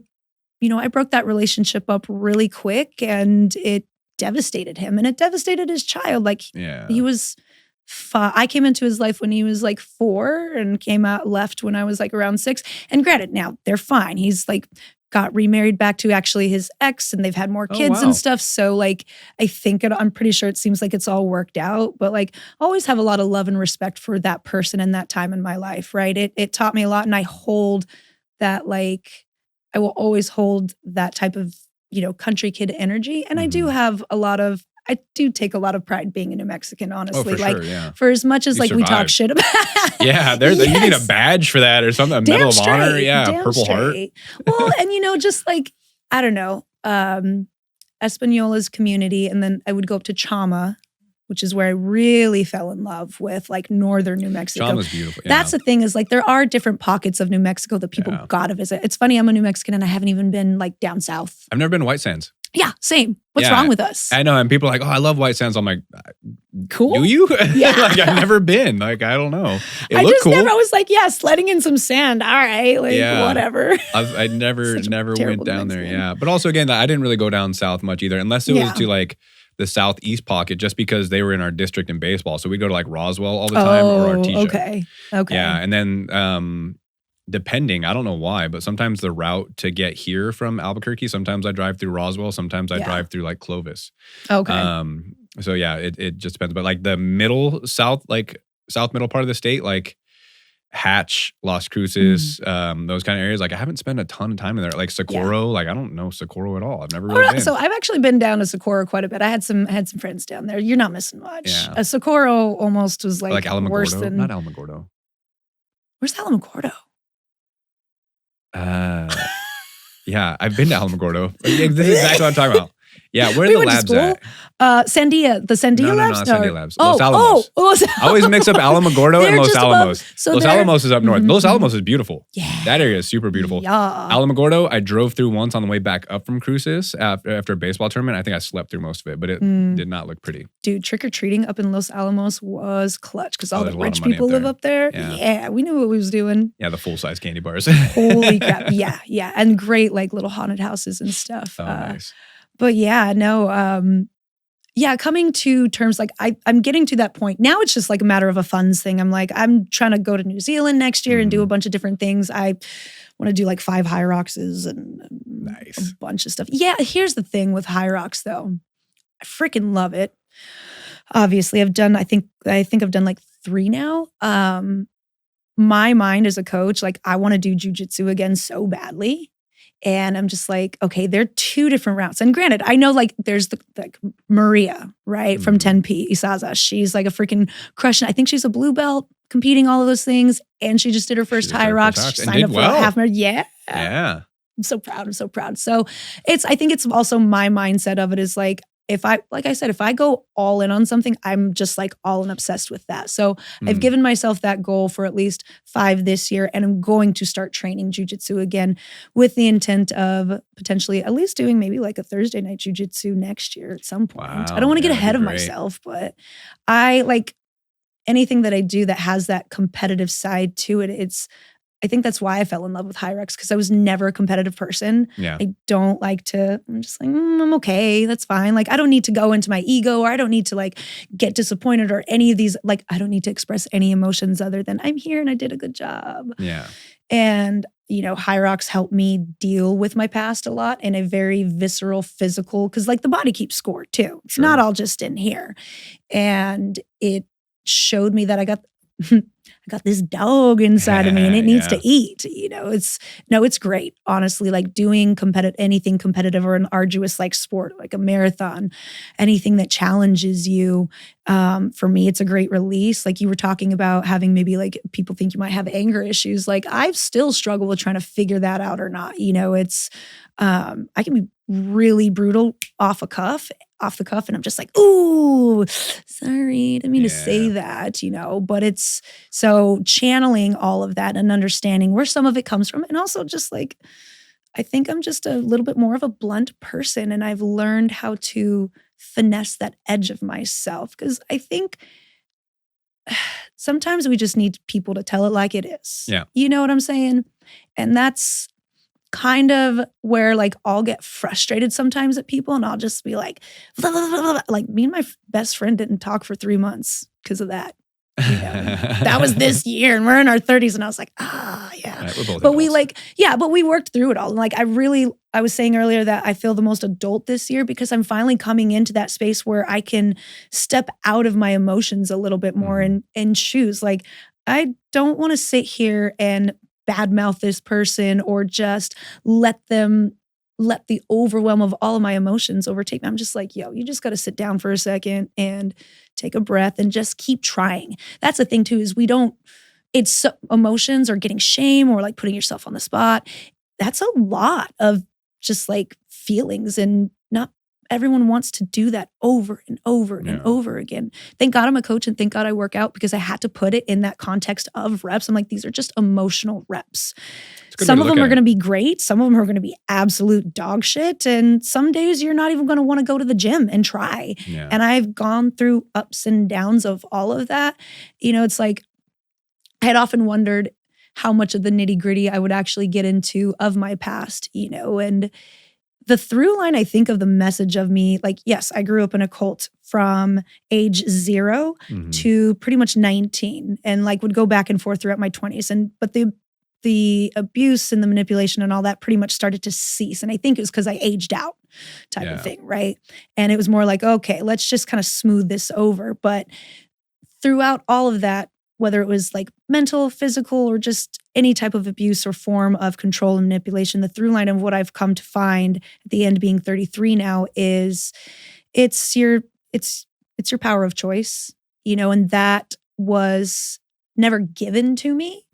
broke that relationship up really quick, and it devastated him, and it devastated his child. Like he was I came into his life when he was like 4 and left when I was like around 6. And granted, now they're fine. He's like got remarried back to actually his ex, and they've had more kids and stuff. So like, I'm pretty sure it seems like it's all worked out, but like always have a lot of love and respect for that person and that time in my life, right? It taught me a lot, and I hold that, like, I will always hold that type of, you know, country kid energy. And I do take a lot of pride being a New Mexican, honestly. For as much as we talk shit about. Yeah, you need a badge for that or something, a Medal of Honor. Yeah, Purple Heart. Well, and you know, just like, I don't know, Espanola's community. And then I would go up to Chama, which is where I really fell in love with like northern New Mexico. Chama's beautiful. Yeah. That's the thing, is like there are different pockets of New Mexico that people gotta visit. It's funny, I'm a New Mexican and I haven't even been like down south. I've never been to White Sands. Yeah, same. What's wrong with us? I know, and people are like, oh, I love White Sands. I'm like, cool. Do you? Yeah. Like, I've never been. Like, I don't know. It looked cool. I was like, yeah, sledding in some sand. All right, like whatever. I never went down there. Yeah, but also again, I didn't really go down south much either, unless it was to like the southeast pocket, just because they were in our district in baseball. So we'd go to like Roswell all the time or Artesia. Okay. Yeah, and then depending, I don't know why, but sometimes the route to get here from Albuquerque, sometimes I drive through Roswell, sometimes I drive through like Clovis. Okay. So yeah, it just depends. But like the south middle part of the state, like Hatch, Las Cruces, those kind of areas, like I haven't spent a ton of time in there. Like Socorro, like I don't know Socorro at all. I've never really been. So I've actually been down to Socorro quite a bit. I had some friends down there. You're not missing much. Yeah. Socorro almost was like Alamogordo. Worse than... Not Alamogordo. Where's Alamogordo? Yeah, I've been to Alamogordo. This is exactly what I'm talking about. Yeah, where are the labs at? Sandia. The Sandia Labs? No, Sandia Labs. Los Alamos. I always mix up Alamogordo and Los Alamos. Los Alamos is up north. Los Alamos is beautiful. Yeah. That area is super beautiful. Yeah. Alamogordo, I drove through once on the way back up from Cruces after a baseball tournament. I think I slept through most of it, but it did not look pretty. Dude, trick-or-treating up in Los Alamos was clutch because all the rich people live up there. Yeah, we knew what we was doing. Yeah, the full-size candy bars. Holy crap. Yeah. And great like little haunted houses and stuff. Oh, nice. But yeah, no, coming to terms, like I'm getting to that point. Now it's just like a matter of a funds thing. I'm like, I'm trying to go to New Zealand next year and do a bunch of different things. I want to do like 5 high roxes and a bunch of stuff. Yeah, here's the thing with high rocks though. I freaking love it. Obviously, I think I've done like 3 now. My mind as a coach, like I want to do jujitsu again so badly. And I'm just like, okay, there are 2 different routes. And granted, I know like there's like Maria, right, from 10P, Isaza. She's like a freaking crushing. I think she's a blue belt. competing all of those things. And she just did her first high rocks. She signed up for a half marathon. Yeah. Yeah. I'm so proud. I'm so proud. So I think it's also my mindset of it is like, like I said, if I go all in on something, I'm just like all in obsessed with that. So I've given myself that goal for at least 5 this year, and I'm going to start training jujitsu again with the intent of potentially at least doing maybe like a Thursday night jujitsu next year at some point. Wow. I don't want to get ahead of myself, but I like anything that I do that has that competitive side to it. I think that's why I fell in love with Hyrex, because I was never a competitive person. Yeah. I don't like to, I'm just like, I'm okay, that's fine. Like, I don't need to go into my ego, or I don't need to like get disappointed or any of these, like, I don't need to express any emotions other than I'm here and I did a good job. Yeah. And, Hyrox helped me deal with my past a lot in a very visceral, physical, because like the body keeps score too. It's not all just in here. And it showed me that I got this dog inside of me and it needs to eat. It's great. Honestly, like doing anything competitive or an arduous like sport, like a marathon, anything that challenges you. For me, it's a great release. Like you were talking about having maybe like people think you might have anger issues. Like I've still struggled with trying to figure that out or not. I can be really brutal off the cuff, and I'm just like, ooh, sorry, didn't mean to say that, but it's so channeling all of that and understanding where some of it comes from. And also just like, I think I'm just a little bit more of a blunt person, and I've learned how to finesse that edge of myself. Because I think sometimes we just need people to tell it like it is. Yeah. You know what I'm saying? And that's kind of where like I'll get frustrated sometimes at people, and I'll just be like, blah, blah, blah, blah. Like me and my best friend didn't talk for 3 months because of that. That was this year, and we're in our 30s, and I was like, yeah. Right, we're both but adults. but we worked through it all. And like I was saying earlier that I feel the most adult this year because I'm finally coming into that space where I can step out of my emotions a little bit more and choose. Like I don't want to sit here and badmouth this person or just let the overwhelm of all of my emotions overtake me. I'm just like, yo, you just got to sit down for a second and take a breath and just keep trying. That's the thing too, is it's emotions or getting shame or like putting yourself on the spot. That's a lot of just like feelings, and not everyone wants to do that over and over and over again. Thank God I'm a coach, and thank God I work out, because I had to put it in that context of reps. I'm like, these are just emotional reps. Some of them are going to be great. Some of them are going to be absolute dog shit. And some days you're not even going to want to go to the gym and try. Yeah. And I've gone through ups and downs of all of that. It's like, I had often wondered how much of the nitty gritty I would actually get into of my past, and the through line, I think, of the message of me, like, yes, I grew up in a cult from age 0 to pretty much 19, and like would go back and forth throughout my 20s. But the abuse and the manipulation and all that pretty much started to cease. And I think it was because I aged out type of thing, right? And it was more like, okay, let's just kind of smooth this over. But throughout all of that, whether it was like mental, physical, or just any type of abuse or form of control and manipulation, the through line of what I've come to find at the end, being 33 now, is it's your power of choice, and that was never given to me.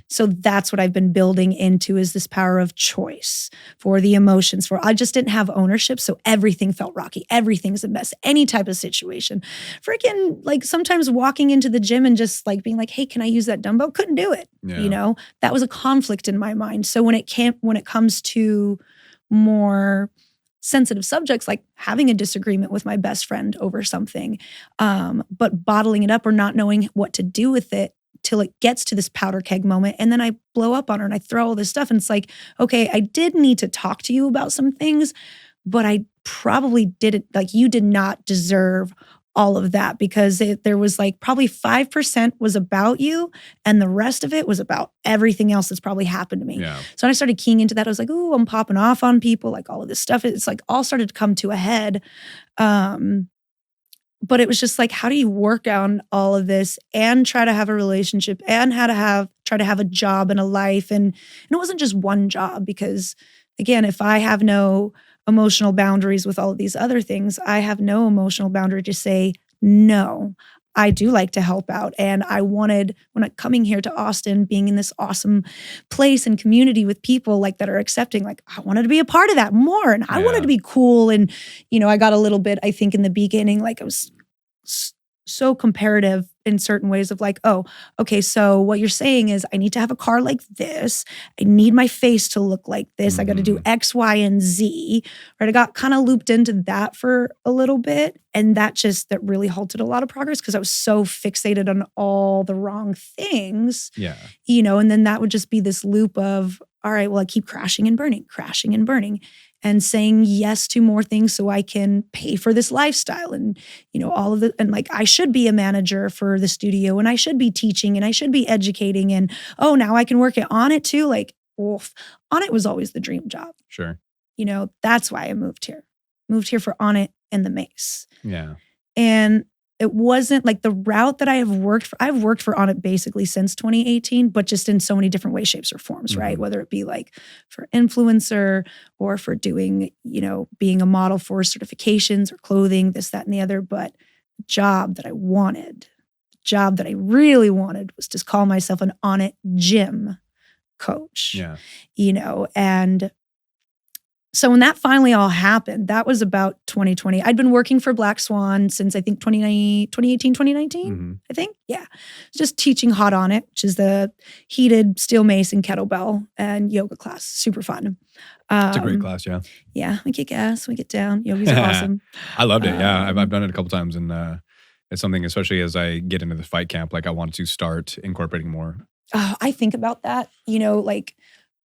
So that's what I've been building into, is this power of choice for the emotions. I just didn't have ownership, so everything felt rocky. Everything's a mess. Any type of situation. Freaking like sometimes walking into the gym and just like being like, hey, can I use that dumbbell? Couldn't do it. That was a conflict in my mind. So when it comes to more sensitive subjects, like having a disagreement with my best friend over something, but bottling it up or not knowing what to do with it till it gets to this powder keg moment, and then I blow up on her and I throw all this stuff, and it's like, okay, I did need to talk to you about some things, but I probably didn't, like, you did not deserve all of that, because there was like probably 5% was about you, and the rest of it was about everything else that's probably happened to me. So when I started keying into that, I was like, ooh, I'm popping off on people, like all of this stuff. It's like all started to come to a head. But it was just like, how do you work on all of this and try to have a relationship and try to have a job and a life? And it wasn't just one job, because again, if I have no emotional boundaries with all of these other things, I have no emotional boundary to say, no, I do like to help out. And I wanted, when I'm coming here to Austin, being in this awesome place and community with people like that are accepting, like I wanted to be a part of that more. And I wanted to be cool. And, I got a little bit, I think in the beginning, like I was so comparative in certain ways of like, oh, okay, so what you're saying is I need to have a car like this. I need my face to look like this. I got to do X, Y, and Z, right? I got kind of looped into that for a little bit. And that really halted a lot of progress because I was so fixated on all the wrong things. Yeah. And then that would just be this loop of, all right, well, I keep crashing and burning and saying yes to more things so I can pay for this lifestyle and, all of the, and like I should be a manager for the studio and I should be teaching and I should be educating and, oh, now I can work on it too. Like, oof, on it was always the dream job. Sure. That's why I moved here. Moved here for On It and the Mace. Yeah. And it wasn't like the route that I've worked for On It basically since 2018, but just in so many different ways, shapes, or forms, right? Whether it be like for influencer or for doing, being a model for certifications or clothing, this, that, and the other. But the job that I really wanted was to call myself an On It gym coach. Yeah. And so when that finally all happened, that was about 2020. I'd been working for Black Swan since I think 2018, 2019, I think. Yeah. Just teaching hot on it, which is the heated steel mace and kettlebell and yoga class. Super fun. It's a great class, yeah. Yeah. We kick ass, we get down. Yogis are awesome. I loved it. Yeah. I've done it a couple times and it's something, especially as I get into the fight camp, like I want to start incorporating more. I think about that, like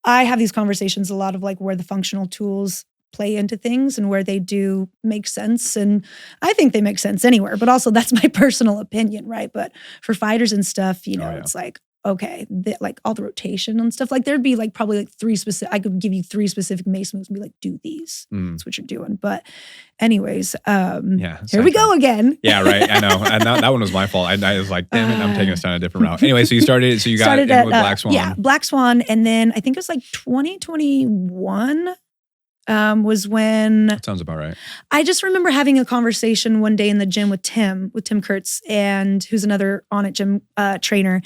I have these conversations a lot of like where the functional tools play into things and where they do make sense. And I think they make sense anywhere, but also that's my personal opinion, right? But for fighters and stuff, it's like, okay, like all the rotation and stuff, like there'd be like probably like I could give you 3 specific mace moves and be like, do these. That's what you're doing. But anyways, here we go again. Yeah, right. I know. And that one was my fault. I was like, damn it, I'm taking us down a different route. Anyway, so you got in with Black Swan. Yeah, Black Swan. And then I think it was like 2021 was when... That sounds about right. I just remember having a conversation one day in the gym with Tim Kurtz, and who's another On It gym trainer.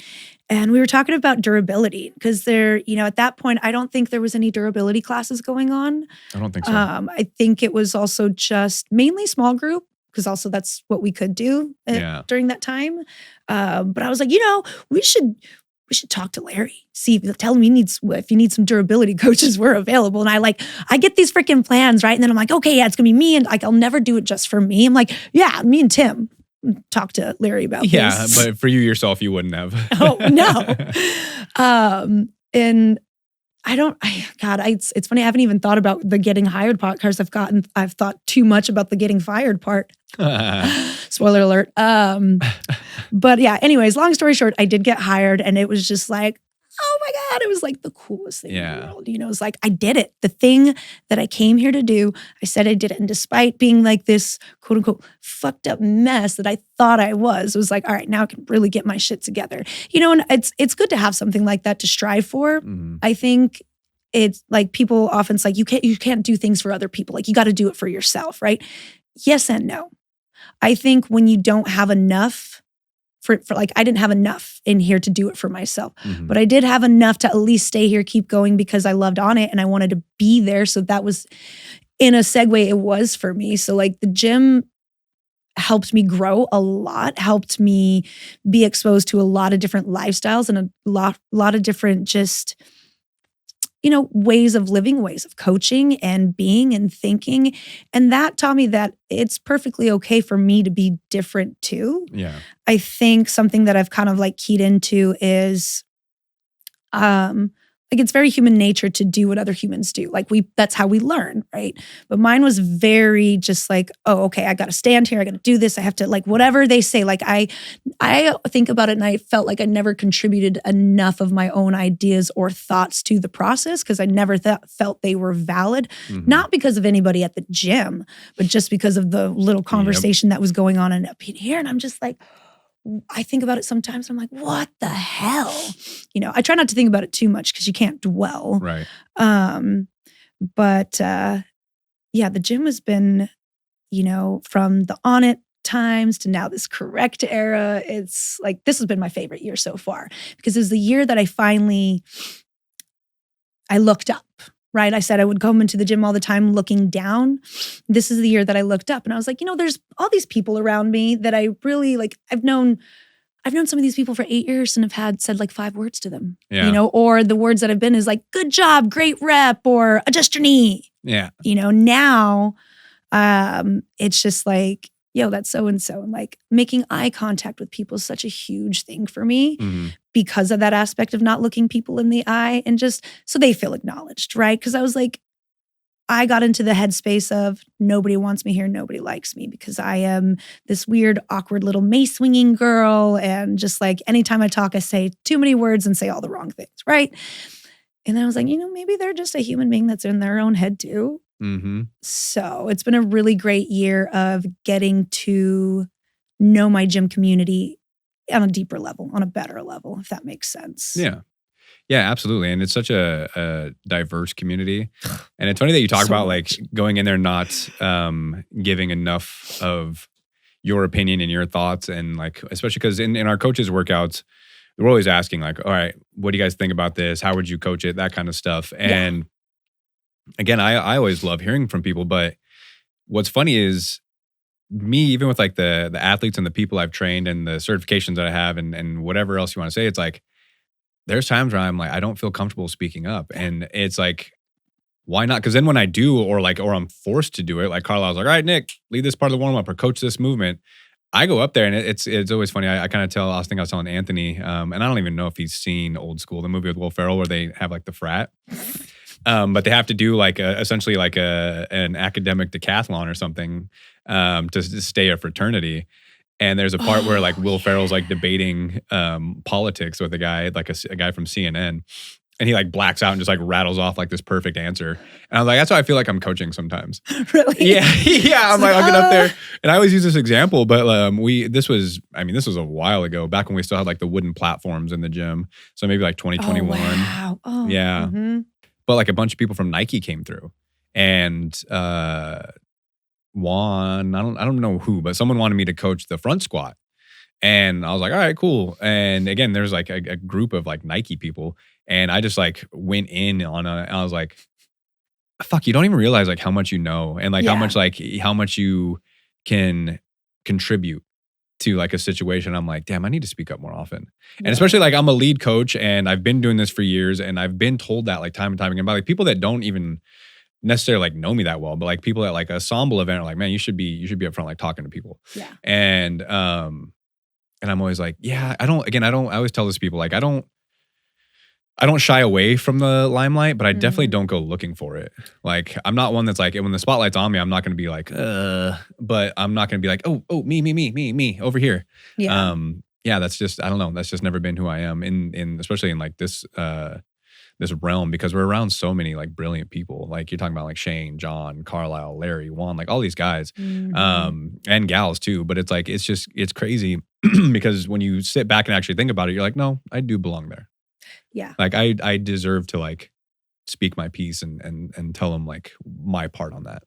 And we were talking about durability because at that point, I don't think there was any durability classes going on. I don't think so. I think it was also just mainly small group because also that's what we could do during that time. But I was like, we should talk to Larry. Tell him if you need some durability coaches, we're available. And I get these freaking plans, right? And then I'm like, okay, yeah, it's gonna be me. And like, I'll never do it just for me. I'm like, yeah, me and Tim talk to Larry about this. Yeah, but for you yourself, you wouldn't have. Oh, no. And it's funny. I haven't even thought about the getting hired part because I've thought too much about the getting fired part. Spoiler alert. But yeah, anyways, long story short, I did get hired and it was just like, oh my God, it was like the coolest thing in the world. It was like, I did it. The thing that I came here to do, I said I did it. And despite being like this quote unquote fucked up mess that I thought I was, it was like, all right, now I can really get my shit together. And it's good to have something like that to strive for. I think it's like people often it's like, you can't do things for other people. Like you got to do it for yourself, right? Yes and no. I think when you don't have enough for like, I didn't have enough in here to do it for myself, but I did have enough to at least stay here, keep going because I loved On It and I wanted to be there. So that was in a segue, it was for me. So like the gym helped me grow a lot, helped me be exposed to a lot of different lifestyles and a lot of different just, ways of living, ways of coaching and being and thinking. And that taught me that it's perfectly okay for me to be different too. Yeah. I think something that I've kind of like keyed into is, like it's very human nature to do what other humans do. Like that's how we learn, right? But mine was very just like, oh, okay, I got to stand here. I got to do this. I have to like whatever they say. Like I think about it and I felt like I never contributed enough of my own ideas or thoughts to the process because I never felt they were valid. Not because of anybody at the gym, but just because of the little conversation that was going on and up in here. And I'm just like, I think about it sometimes. I'm like, what the hell? I try not to think about it too much because you can't dwell. Right. But the gym has been, from the On It times to now this correct era. It's like, this has been my favorite year so far because it was the year that I looked up, right? I said I would come into the gym all the time looking down. This is the year that I looked up and I was like, there's all these people around me that I really like. I've known some of these people for 8 years and have said like 5 words to them, or the words that have been is like, good job, great rep, or adjust your knee. Yeah. Now it's just like, yo, that's so-and-so. And like making eye contact with people is such a huge thing for me because of that aspect of not looking people in the eye and just so they feel acknowledged, right? Because I was like, I got into the headspace of nobody wants me here, nobody likes me because I am this weird, awkward little mace swinging girl. And just like anytime I talk, I say too many words and say all the wrong things, right? And then I was like, maybe they're just a human being that's in their own head too. So it's been a really great year of getting to know my gym community on a deeper level, on a better level, if that makes sense. Yeah. Yeah, absolutely. And it's such a diverse community. And it's funny that you talk about like going in there not giving enough of your opinion and your thoughts. And like, especially because in our coaches' workouts, we're always asking like, all right, what do you guys think about this? How would you coach it? That kind of stuff. And again, I always love hearing from people. But what's funny is me, even with like the athletes and the people I've trained and the certifications that I have and whatever else you want to say, it's like, there's times where I'm like, I don't feel comfortable speaking up. And it's like, why not? Because then when I do, or I'm forced to do it, like Carlisle's like, all right, Nick, lead this part of the warm-up or coach this movement. I go up there and it's always funny. I kind of I was telling Anthony, and I don't even know if he's seen Old School, the movie with Will Ferrell where they have like the frat. But they have to do like essentially like an academic decathlon or something to stay a fraternity. And there's a part where like Will Ferrell's like debating politics with a guy, like a guy from CNN. And he like blacks out and just like rattles off like this perfect answer. And I'm like, that's how I feel like I'm coaching sometimes. Really? Yeah. Yeah. I'm like, I'll get up there. And I always use this example, but this was a while ago, back when we still had like the wooden platforms in the gym. So maybe like 2021. Oh, wow. Oh, yeah. But like a bunch of people from Nike came through. And Juan, I don't know who, but someone wanted me to coach the front squat. And I was like, all right, cool. And again, there's like a group of like Nike people. And I just like went in on I was like, fuck, you don't even realize like how much you know and like how much you can contribute to like a situation. I'm like, damn, I need to speak up more often. And especially like I'm a lead coach and I've been doing this for years and I've been told that like time and time again by like people that don't even necessarily like know me that well, but like people at like a ensemble event are like, man, you should be up front like talking to people. Yeah. And I'm always like, yeah, I always tell these people like I don't shy away from the limelight, but I definitely don't go looking for it. Like I'm not one that's like when the spotlight's on me, I'm not going to be like, but I'm not going to be like, oh, me over here. Yeah. Yeah, that's just, I don't know. That's just never been who I am in especially in like this realm, because we're around so many like brilliant people. Like you're talking about like Shane, John, Carlisle, Larry, Juan, like all these guys, and gals too. But it's like, it's crazy because when you sit back and actually think about it, you're like, no, I do belong there. Yeah. Like I deserve to like speak my piece and tell them like my part on that.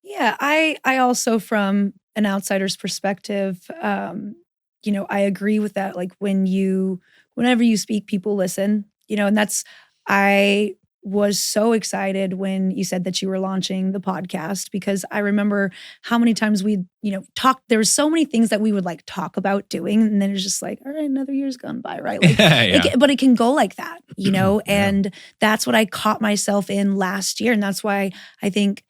Yeah. I also, from an outsider's perspective, I agree with that. Like whenever you speak, people listen, and I was so excited when you said that you were launching the podcast, because I remember how many times we, talked. There were so many things that we would like talk about doing. And then it's just like, all right, another year's gone by, right? Like, but it can go like that, and that's what I caught myself in last year. And that's why I think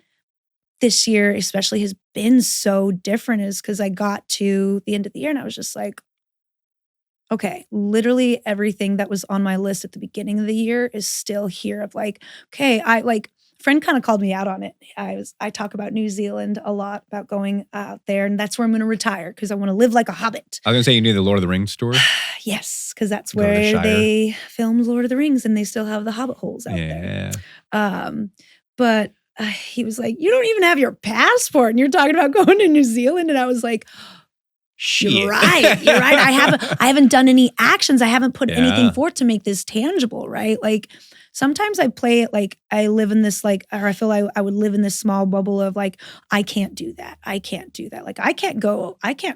this year especially has been so different, is because I got to the end of the year and I was just like, okay, literally everything that was on my list at the beginning of the year is still here. Of like, okay, friend kind of called me out on it. I talk about New Zealand a lot, about going out there, and that's where I'm going to retire because I want to live like a hobbit. I was going to say you knew the Lord of the Rings tour. Yes, because that's where they filmed Lord of the Rings, and they still have the hobbit holes out there. But he was like, you don't even have your passport, and you're talking about going to New Zealand. And I was like, Shit. You're right. You're right. I haven't done any actions. I haven't put anything forth to make this tangible, right? Like sometimes I play it like I live in this like, or I feel like I would live in this small bubble of like, I can't do that. I can't do that. Like I can't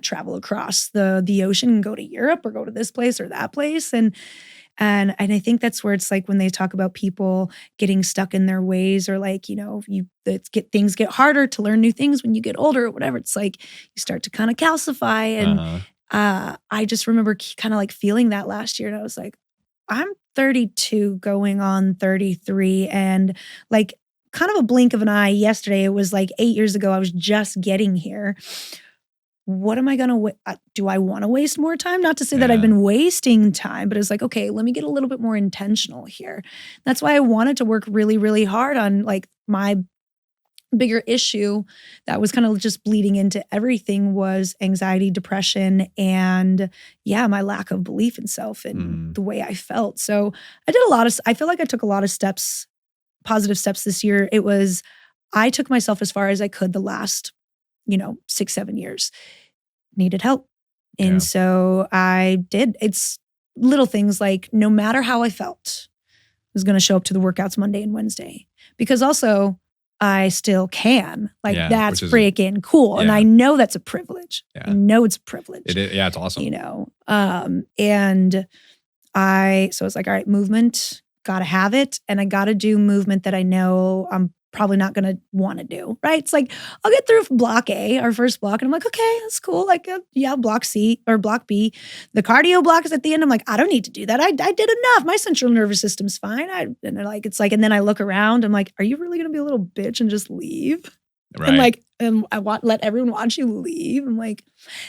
travel across the ocean and go to Europe or go to this place or that place. And I think that's where it's like when they talk about people getting stuck in their ways or like, you know, things get harder to learn new things when you get older or whatever. It's like you start to kind of calcify. And I just remember kind of like feeling that last year. And I was like, I'm 32 going on 33. And like kind of a blink of an eye yesterday, it was like 8 years ago, I was just getting here. What am I going to, do I want to waste more time? Not to say that I've been wasting time, but it's like, okay, let me get a little bit more intentional here. That's why I wanted to work really, really hard on like my bigger issue that was kind of just bleeding into everything was anxiety, depression, and my lack of belief in self and the way I felt. So I feel like I took a lot of steps, positive steps this year. I took myself as far as I could the last 6-7 years, needed help. And so I did. It's little things like no matter how I felt, I was going to show up to the workouts Monday and Wednesday because also I still can. Like that's freaking cool. And I know that's a privilege. Yeah. I know it's a privilege. It is. Yeah, it's awesome. And so it's like, all right, movement, got to have it. And I got to do movement that I know I'm probably not going to want to do, right? It's like, I'll get through block A, our first block, and I'm like, okay, that's cool. Like, block C or block B. The cardio block is at the end. I'm like, I don't need to do that. I did enough. My central nervous system's fine. And then I look around, I'm like, are you really going to be a little bitch and just leave? Right. I'm like, let everyone watch you leave. I'm like,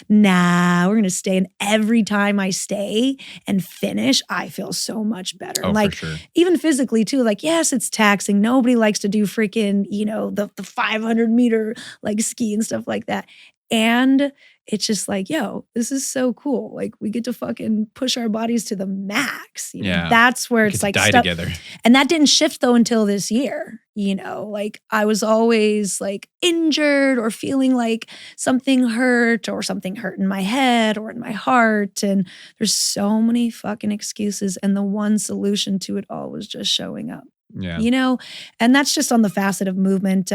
nah, we're going to stay. And every time I stay and finish, I feel so much better. Oh, like, for sure. Even physically too, like, yes, it's taxing. Nobody likes to do freaking, the 500 meter like ski and stuff like that. And it's just like, yo, this is so cool. Like we get to fucking push our bodies to the max. That's where it's like die together. And that didn't shift though until this year. Like I was always like injured or feeling like something hurt or something hurt in my head or in my heart. And there's so many fucking excuses. And the one solution to it all was just showing up. Yeah. And that's just on the facet of movement.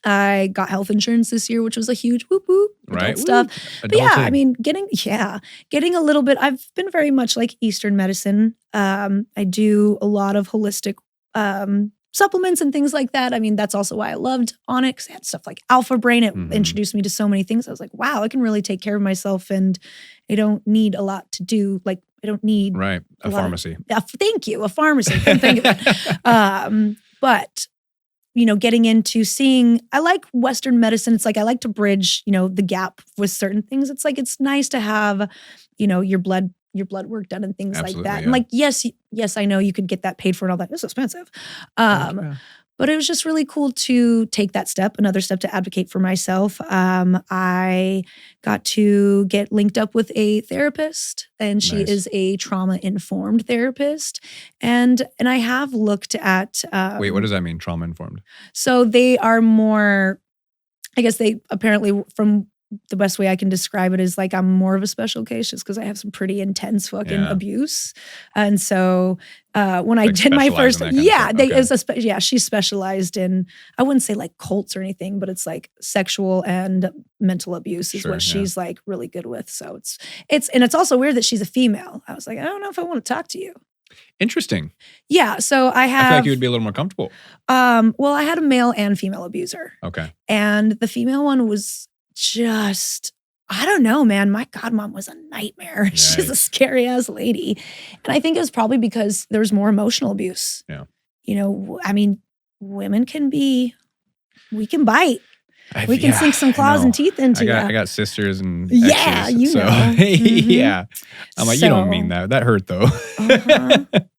I got health insurance this year, which was a huge whoop whoop right stuff. But yeah, I mean, getting a little bit. I've been very much like Eastern medicine. I do a lot of holistic supplements and things like that. I mean, that's also why I loved Onyx. It had stuff like Alpha Brain. It introduced me to so many things. I was like, wow, I can really take care of myself, and I don't need a lot to do. Like, I don't need a pharmacy. Thank you, a pharmacy. Think of it. But getting into I like Western medicine. It's like, I like to bridge, the gap with certain things. It's like, it's nice to have, your blood work done and things like that. Yeah. And like, yes, I know you could get that paid for and all that. It's expensive. But it was just really cool to take that step, another step to advocate for myself. I got to get linked up with a therapist, and she is a trauma-informed therapist. And I have looked at... Wait, what does that mean, trauma-informed? So they are more, I guess they apparently, from the best way I can describe it is like I'm more of a special case just because I have some pretty intense fucking abuse. And so when I did my first, she specialized in, I wouldn't say like cults or anything, but it's like sexual and mental abuse is what she's like really good with. So it's also weird that she's a female. I was like, I don't know if I want to talk to you. Interesting. Yeah. So I feel like you would be a little more comfortable. Well, I had a male and female abuser. Okay. And the female one was just, I don't know, man. My godmom was a nightmare. Nice. She's a scary ass lady. And I think it was probably because there was more emotional abuse. Yeah. I mean, women we can bite. We can sink some claws and teeth into you. I got sisters and exes, know. Yeah. I'm like, you don't mean that. That hurt though.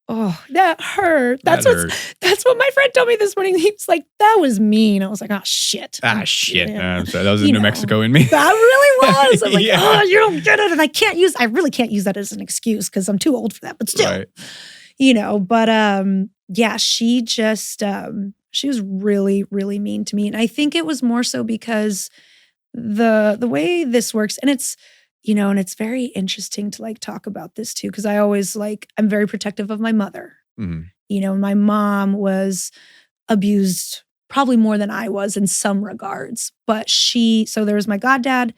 Oh, that hurt. That's what my friend told me this morning. He was like, that was mean. I was like, oh, shit. Shit. Yeah. That was the New Mexico in me. That really was. I'm like, oh, you don't get it. And I really can't use that as an excuse because I'm too old for that. But still, but she just, she was really, really mean to me. And I think it was more so because the way this works, and it's, and it's very interesting to like talk about this too, because I always I'm very protective of my mother. My mom was abused probably more than I was in some regards, but so there was my goddad,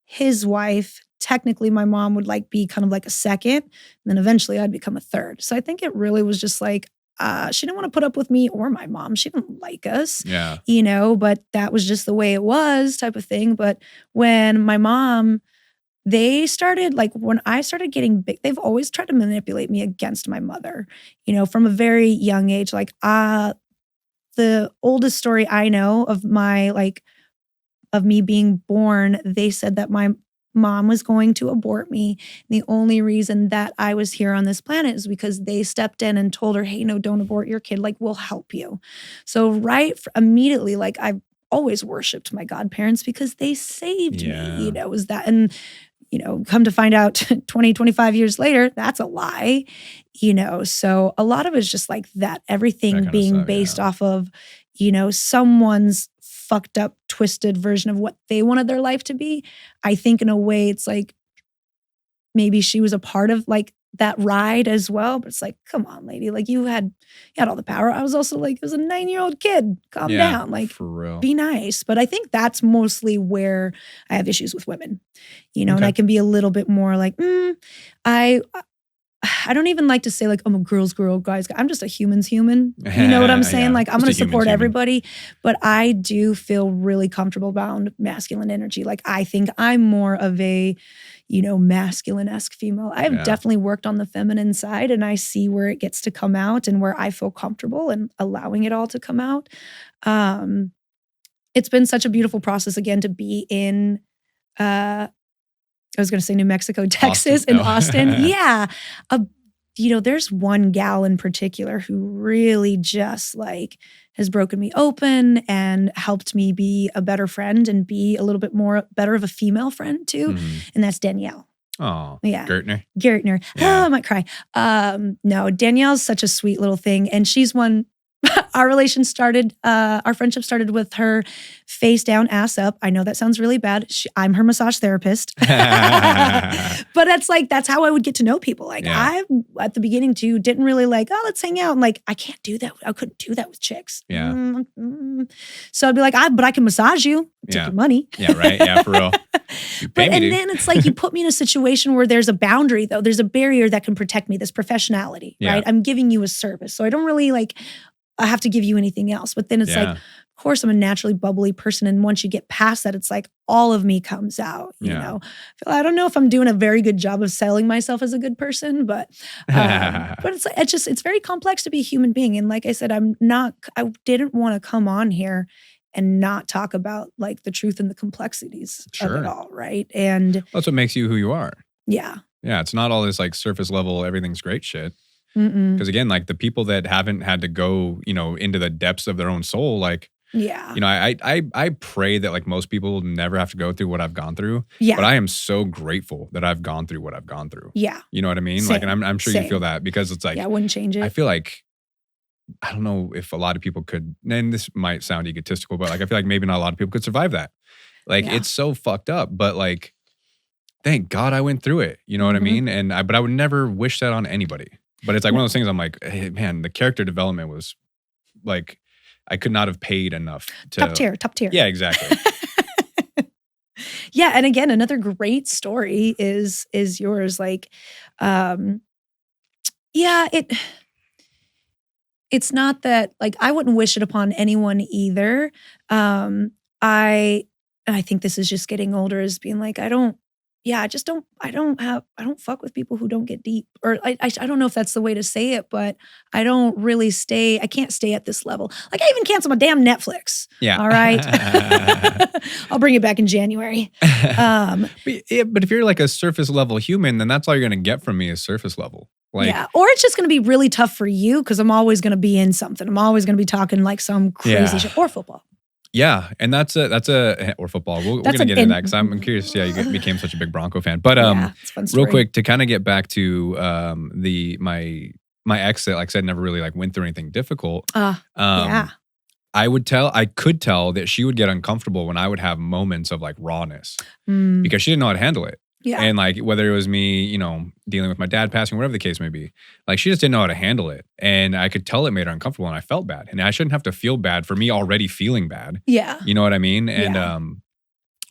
his wife. Technically, my mom would be kind of like a second, and then eventually I'd become a third. So I think it really was just she didn't want to put up with me or my mom. She didn't like us, but that was just the way it was, type of thing. But when my mom, they started, when I started getting big, they've always tried to manipulate me against my mother, from a very young age. The oldest story I know of of me being born, they said that my mom was going to abort me. The only reason that I was here on this planet is because they stepped in and told her, hey, no, don't abort your kid. We'll help you. So immediately, I've always worshiped my godparents because they saved me, was that. And, come to find out 20, 25 years later, that's a lie, So a lot of it's just that, everything that being based off of, someone's fucked up, twisted version of what they wanted their life to be. I think in a way it's maybe she was a part of that ride as well, but it's come on, lady, you had all the power. I was also it was a 9-year-old kid. Calm down, for real. Be nice. But I think that's mostly where I have issues with women, and I can be a little bit more I don't even like to say I'm a girl's girl, guys. I'm just a human's human. You know what I'm saying? I'm going to support everybody, but I do feel really comfortable around masculine energy. I think I'm more of a, masculine-esque female. I've definitely worked on the feminine side, and I see where it gets to come out and where I feel comfortable and allowing it all to come out. It's been such a beautiful process again to be in, I was going to say New Mexico, Texas, and Austin. Yeah. There's one gal in particular who really just has broken me open and helped me be a better friend and be a little bit more better of a female friend too. And that's Danielle. Oh, yeah. Gertner. Yeah. Oh, I might cry. No, Danielle's such a sweet little thing. And she's one, our friendship started with her face down, ass up. I know that sounds really bad. I'm her massage therapist. But that's how I would get to know people. I, at the beginning too, didn't really let's hang out. And I can't do that. I couldn't do that with chicks. Yeah. So I'd be but I can massage you. Take your money. Yeah, right. Yeah, for real. Then it's you put me in a situation where there's a boundary though. There's a barrier that can protect me, this professionality, right? I'm giving you a service. So I don't really I have to give you anything else. But then it's of course, I'm a naturally bubbly person. And once you get past that, it's all of me comes out, you know? I don't know if I'm doing a very good job of selling myself as a good person, but it's very complex to be a human being. And like I said, I didn't want to come on here and not talk about the truth and the complexities of it all, right? And that's what makes you who you are. Yeah. Yeah, it's not all this surface level, everything's great shit. Because again, the people that haven't had to go, into the depths of their own soul, I pray that most people never have to go through what I've gone through. Yeah. But I am so grateful that I've gone through what I've gone through. Yeah. You know what I mean? Same. And I'm sure you feel that because it's I wouldn't change it. I feel I don't know if a lot of people could, and this might sound egotistical, but I feel maybe not a lot of people could survive that. It's so fucked up, but thank God I went through it. You know what I mean? And but I would never wish that on anybody. But it's one of those things I'm hey, man, the character development was I could not have paid enough to. Top tier. Yeah, exactly. Yeah. And again, another great story is yours. It's not that I wouldn't wish it upon anyone either. I think this is just getting older is being I don't fuck with people who don't get deep. Or I don't know if that's the way to say it, but I don't really I can't stay at this level. I even cancel my damn Netflix. Yeah. All right. I'll bring it back in January. But if you're a surface level human, then that's all you're going to get from me is surface level. Yeah. Or it's just going to be really tough for you because I'm always going to be in something. I'm always going to be talking some crazy shit or football. Yeah, and that's a or football. We're gonna get into that because I'm curious. Yeah, you became such a big Bronco fan. But it's a fun story. Real quick to kind of get back to my ex that I said never really went through anything difficult. Yeah. I could tell that she would get uncomfortable when I would have moments of like rawness Mm, because she didn't know how to handle it. yeah. And like whether it was me, dealing with my dad passing, whatever the case may be, like she just didn't know how to handle it. And I could tell it made her uncomfortable and I felt bad. And I shouldn't have to feel bad for me already feeling bad. Yeah. You know what I mean? And Yeah.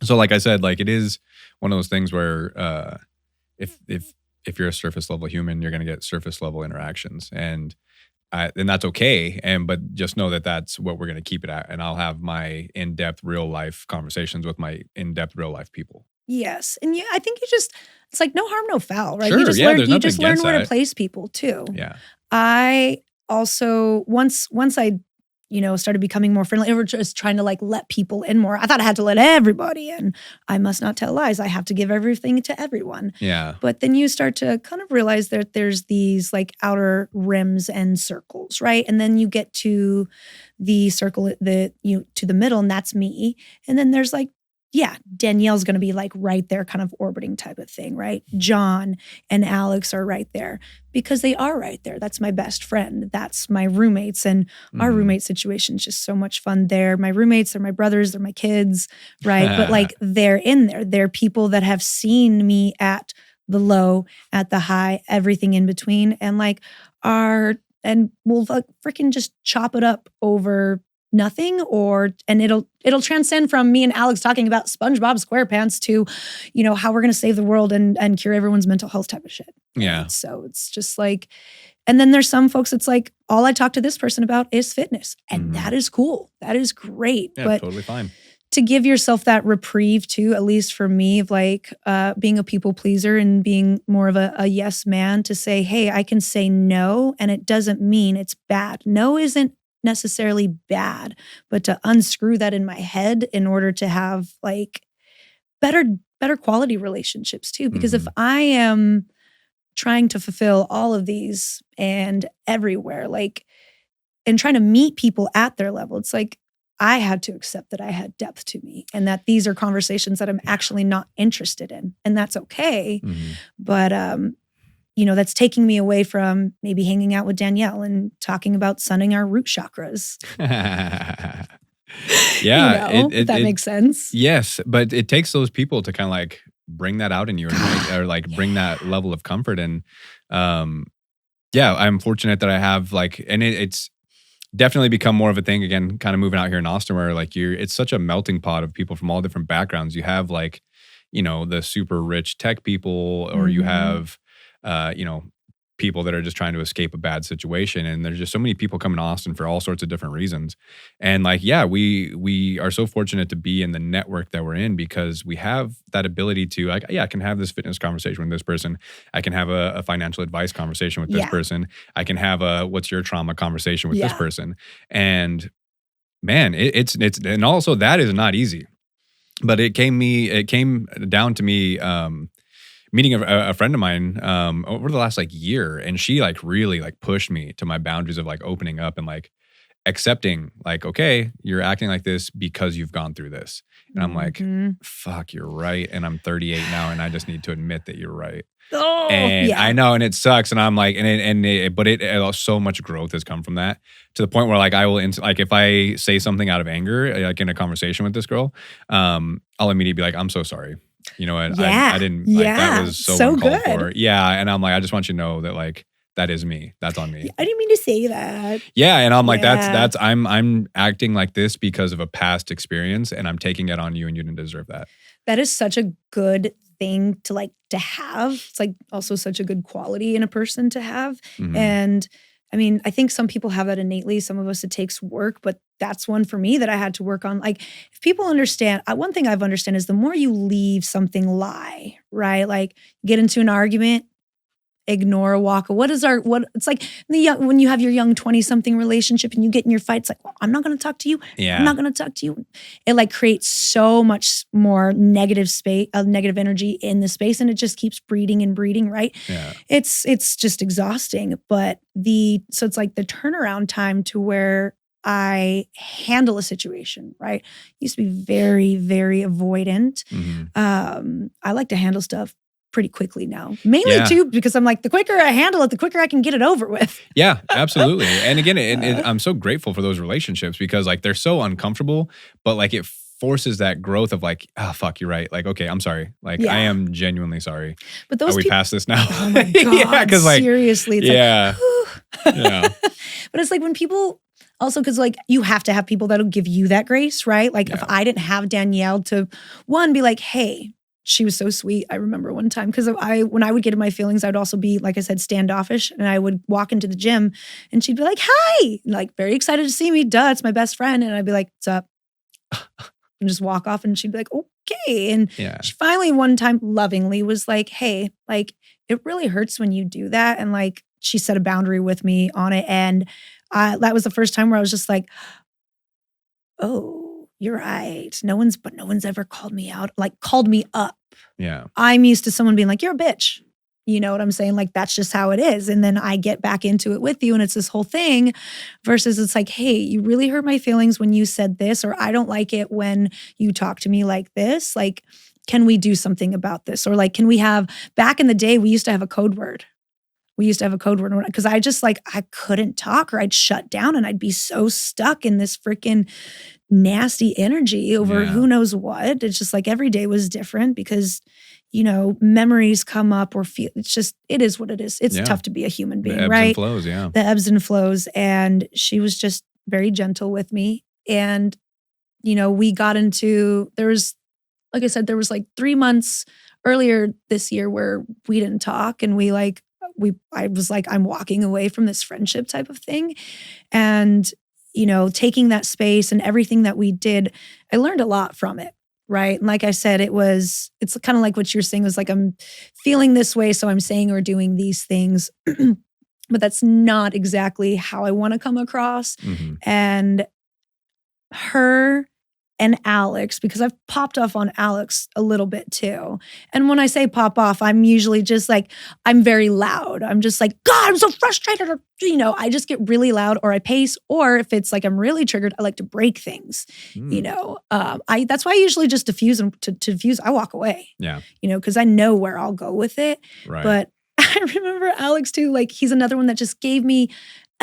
so like I said, like it is one of those things where if you're a surface level human, you're gonna get surface level interactions. And that's okay. But just know that that's what we're going to keep it at. And I'll have my in-depth real life conversations with my in-depth real life people. Yes. And yeah, I think it's like no harm, no foul, right? Sure, You just yeah, learn, there's you nothing just learn against where to that. place people too. Yeah. I also, once I, started becoming more friendly, or just trying to like let people in more. I thought I had to let everybody in. I must not tell lies. I have to give everything to everyone. Yeah. But then you start to kind of realize that there's these like outer rims and circles, right? And then you get to the circle, to the middle, and that's me. And then there's like, yeah, Danielle's going to be like right there, kind of orbiting type of thing, right? John and Alex are right there because they are right there. That's my best friend. That's my roommates. And our roommate situation is just so much fun there. My roommates, they're my brothers, they're my kids, right? But like they're in there. They're people that have seen me at the low, at the high, everything in between, and like and we'll like freaking just chop it up over nothing, and it'll transcend from me and Alex talking about SpongeBob SquarePants to, how we're gonna save the world and cure everyone's mental health type of shit. Yeah. And so it's just like, and then there's some folks, it's like, all I talk to this person about is fitness. And that is cool. That is great. Yeah, but totally fine. To give yourself that reprieve too, at least for me, of like being a people pleaser and being more of a yes man, to say, hey, I can say no, and it doesn't mean it's bad. No isn't necessarily bad, but to unscrew that in my head in order to have like better quality relationships too. Because if I am trying to fulfill all of these and everywhere, like, and trying to meet people at their level, it's like I had to accept that I had depth to me and that these are conversations that I'm actually not interested in. And that's okay. But that's taking me away from maybe hanging out with Danielle and talking about sunning our root chakras. Yeah. If that makes sense. Yes. But it takes those people to kind of like bring that out in you or like bring that level of comfort. And I'm fortunate that I have like, and it's definitely become more of a thing again, kind of moving out here in Austin where like it's such a melting pot of people from all different backgrounds. You have like, the super rich tech people, or you have, people that are just trying to escape a bad situation. And there's just so many people coming to Austin for all sorts of different reasons. And like, yeah, we are so fortunate to be in the network that we're in because we have that ability to like, I can have this fitness conversation with this person. I can have a financial advice conversation with this person. I can have a what's your trauma conversation with this person. And man, it's and also that is not easy. But it came down to me meeting a friend of mine over the last like year, and she like really like pushed me to my boundaries of like opening up and like accepting like, okay, you're acting like this because you've gone through this. And I'm like, fuck, you're right. And I'm 38 now, and I just need to admit that you're right. Oh, and I know, and it sucks. And I'm like, but so much growth has come from that to the point where like I will, like if I say something out of anger, like in a conversation with this girl, I'll immediately be like, I'm so sorry. You know what? I didn't, like that was so uncalled for. Yeah. And I'm like, I just want you to know that like, that is me. That's on me. I didn't mean to say that. Yeah. And I'm like, that's I'm acting like this because of a past experience, and I'm taking it on you, and you didn't deserve that. That is such a good thing to have. It's like also such a good quality in a person to have. And I mean, I think some people have that innately. Some of us, it takes work, but that's one for me that I had to work on. Like if people understand, one thing I've understood is the more you leave something lie, right? Like get into an argument, ignore a walk. It's like when you have your young 20-something relationship and you get in your fight, it's like, well, I'm not going to talk to you. Yeah. I'm not going to talk to you. It like creates so much more negative energy in the space, and it just keeps breeding and breeding, right? Yeah. It's just exhausting. But so it's like the turnaround time to where I handle a situation, right? Used to be very, very avoidant. I like to handle stuff pretty quickly now. Mainly Yeah. too, because I'm like, the quicker I handle it, the quicker I can get it over with. Yeah, absolutely. And again, I'm so grateful for those relationships because like they're so uncomfortable, but like it forces that growth of like, oh fuck, you're right. Like, okay, I'm sorry. Like Yeah. I am genuinely sorry. But those Are we people, past this now? oh my God, Yeah, because like, seriously. It's yeah, like, yeah, But it's like when people also, because like you have to have people that'll give you that grace, right? Like if Yeah. I didn't have Danielle to one, be like, hey, she was so sweet. I remember one time because when I would get in my feelings, I would also be, like I said, standoffish. And I would walk into the gym and she'd be like, hi, and like very excited to see me. Duh, it's my best friend. And I'd be like, what's up? And just walk off and she'd be like, okay. And yeah, she finally one time lovingly was like, hey, like it really hurts when you do that. And like she set a boundary with me on it. And that was the first time where I was just like, oh, you're right. No one's ever called me out, like called me up. yeah, I'm used to someone being like, you're a bitch. You know what I'm saying? Like, that's just how it is. And then I get back into it with you and it's this whole thing versus it's like, hey, you really hurt my feelings when you said this, or I don't like it when you talk to me like this. Like, can we do something about this? Or like, can we have, back in the day, we used to have a code word. Because I just like, I couldn't talk or I'd shut down and I'd be so stuck in this freaking nasty energy over who knows what. It's just like every day was different because, you know, memories come up or feel, it is what it is. It's tough to be a human being, the ebbs right? and flows, yeah. The ebbs and flows. And she was just very gentle with me. And, you know, we got into, like I said, there was like 3 months earlier this year where we didn't talk and I was like, I'm walking away from this friendship type of thing. And, you know, taking that space and everything that we did, I learned a lot from it. Right. And like I said, it's kind of like what you're saying was like, I'm feeling this way. So I'm saying or doing these things, but that's not exactly how I want to come across. Mm-hmm. And her and Alex, because I've popped off on Alex a little bit too. And when I say pop off, I'm usually just like, I'm very loud. I'm just like, God, I'm so frustrated. Or, you know, I just get really loud or I pace. Or if it's like I'm really triggered, I like to break things, you know. That's why I usually just diffuse and to diffuse, I walk away. Yeah. You know, because I know where I'll go with it. Right. But I remember Alex too, like he's another one that just gave me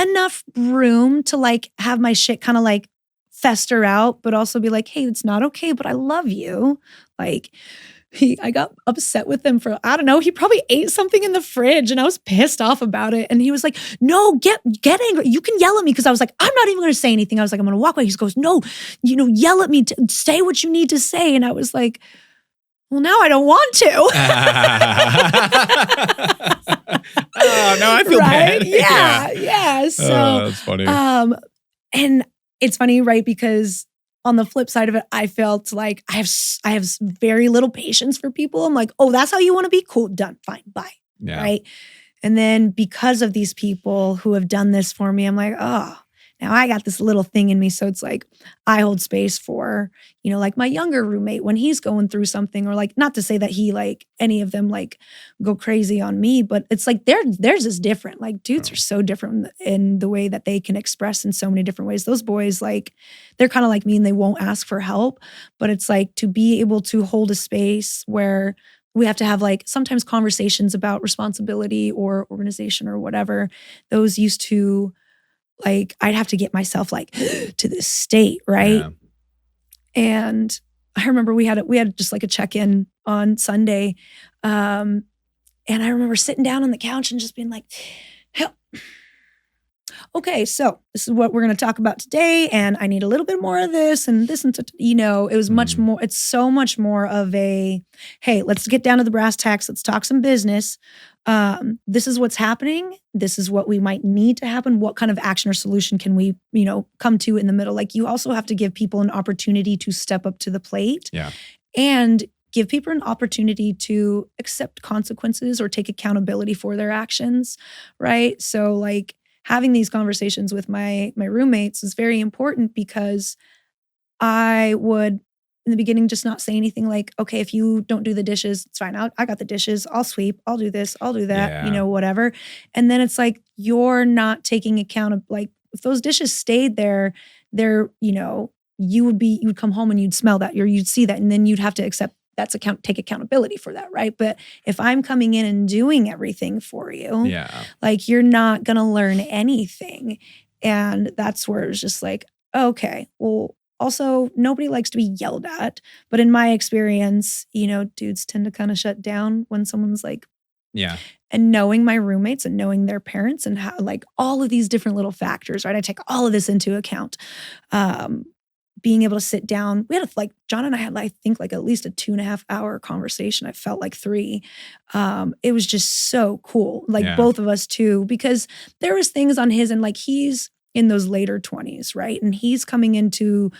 enough room to like have my shit kind of like fester out, but also be like, hey, it's not okay, but I love you. Like I got upset with him for, I don't know, he probably ate something in the fridge and I was pissed off about it. And he was like, no, get angry. You can yell at me. Cause I was like, I'm not even going to say anything. I was like, I'm going to walk away. He goes, no, you know, yell at me, say what you need to say. And I was like, well, now I don't want to. Oh, no, I feel bad. Yeah. So that's funny. And it's funny, right? Because on the flip side of it, I felt like I have very little patience for people. I'm like, oh, that's how you want to be? Cool, done, fine, bye. Yeah. Right? And then because of these people who have done this for me, I'm like, oh, now I got this little thing in me. So it's like I hold space for, you know, like my younger roommate when he's going through something, or like, not to say that he like any of them like go crazy on me, but it's like theirs is different. Like dudes are so different in the way that they can express in so many different ways. Those boys, like, they're kind of like me and they won't ask for help, but it's like to be able to hold a space where we have to have like sometimes conversations about responsibility or organization or whatever. Those used to, like, I'd have to get myself like to this state, right? Yeah. And I remember we had just like a check-in on Sunday. And I remember sitting down on the couch and just being like, hell, okay, so this is what we're going to talk about today. And I need a little bit more of this and this. And, you know, it was much more, it's so much more of a, hey, let's get down to the brass tacks. Let's talk some business. This is what's happening. This is what we might need to happen. What kind of action or solution can we, you know, come to in the middle? Like, you also have to give people an opportunity to step up to the plate. Yeah. And give people an opportunity to accept consequences or take accountability for their actions, right? So like having these conversations with my roommates is very important, because I would in the beginning just not say anything, like, okay, if you don't do the dishes, it's fine. I got the dishes. I'll sweep. I'll do this. I'll do that, you know, whatever. And then it's like, you're not taking account of, like, if those dishes stayed there, you know, you would come home and you'd smell that, or you'd see that, and then you'd have to accept take accountability for that, right? But if I'm coming in and doing everything for you, like you're not going to learn anything. And that's where it's just like, okay, well, also nobody likes to be yelled at. But in my experience, dudes tend to kind of shut down when someone's like, and knowing my roommates and knowing their parents and how like all of these different little factors, right? I take all of this into account. Being able to sit down, we had John and I had I think like at least a 2.5 hour conversation. I felt like 3. It was just so cool. Like both of us too, because there was things on his and like he's in those later 20s, right? And he's coming into,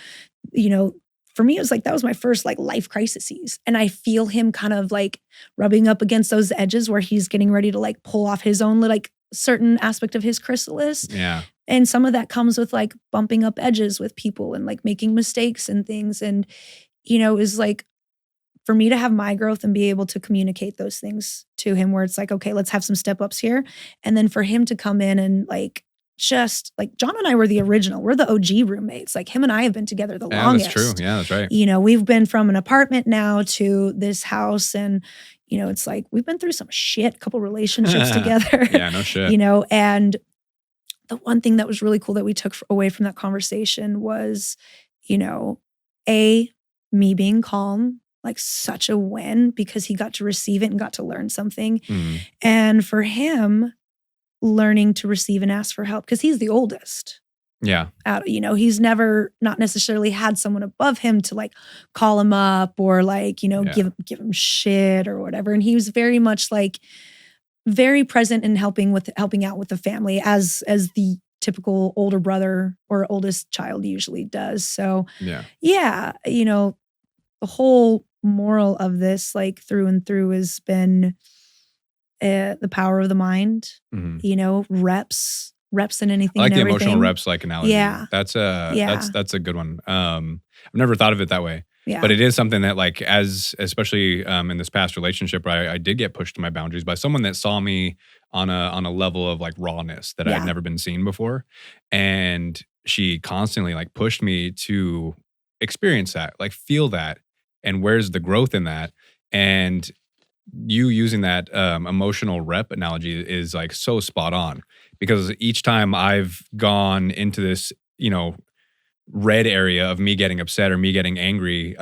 for me, it was like, that was my first like life crises. And I feel him kind of like rubbing up against those edges where he's getting ready to like pull off his own like certain aspect of his chrysalis. Yeah. And some of that comes with like bumping up edges with people and like making mistakes and things. And, is like for me to have my growth and be able to communicate those things to him where it's like, okay, let's have some step ups here. And then for him to come in and like, just like John and I were we're the OG roommates. Like him and I have been together the longest. That's true. Yeah, that's right. We've been from an apartment now to this house and, it's like we've been through some shit, couple relationships together. Yeah, no shit. And the one thing that was really cool that we took away from that conversation was, me being calm, like such a win because he got to receive it and got to learn something. And for him, learning to receive and ask for help because he's the oldest. Yeah. He's never not necessarily had someone above him to like call him up or like, give him shit or whatever. And he was very much like very present in helping out with the family as the typical older brother or oldest child usually does. So the whole moral of this like through and through has been the power of the mind, reps in anything. I like and the everything. emotional reps like analogy. Yeah. That's a good one. I've never thought of it that way. Yeah. But it is something that like especially in this past relationship where I did get pushed to my boundaries by someone that saw me on a level of like rawness that I'd never been seen before. And she constantly like pushed me to experience that, like feel that. And where's the growth in that? And you using that emotional rep analogy is like so spot on because each time I've gone into this, red area of me getting upset or me getting angry,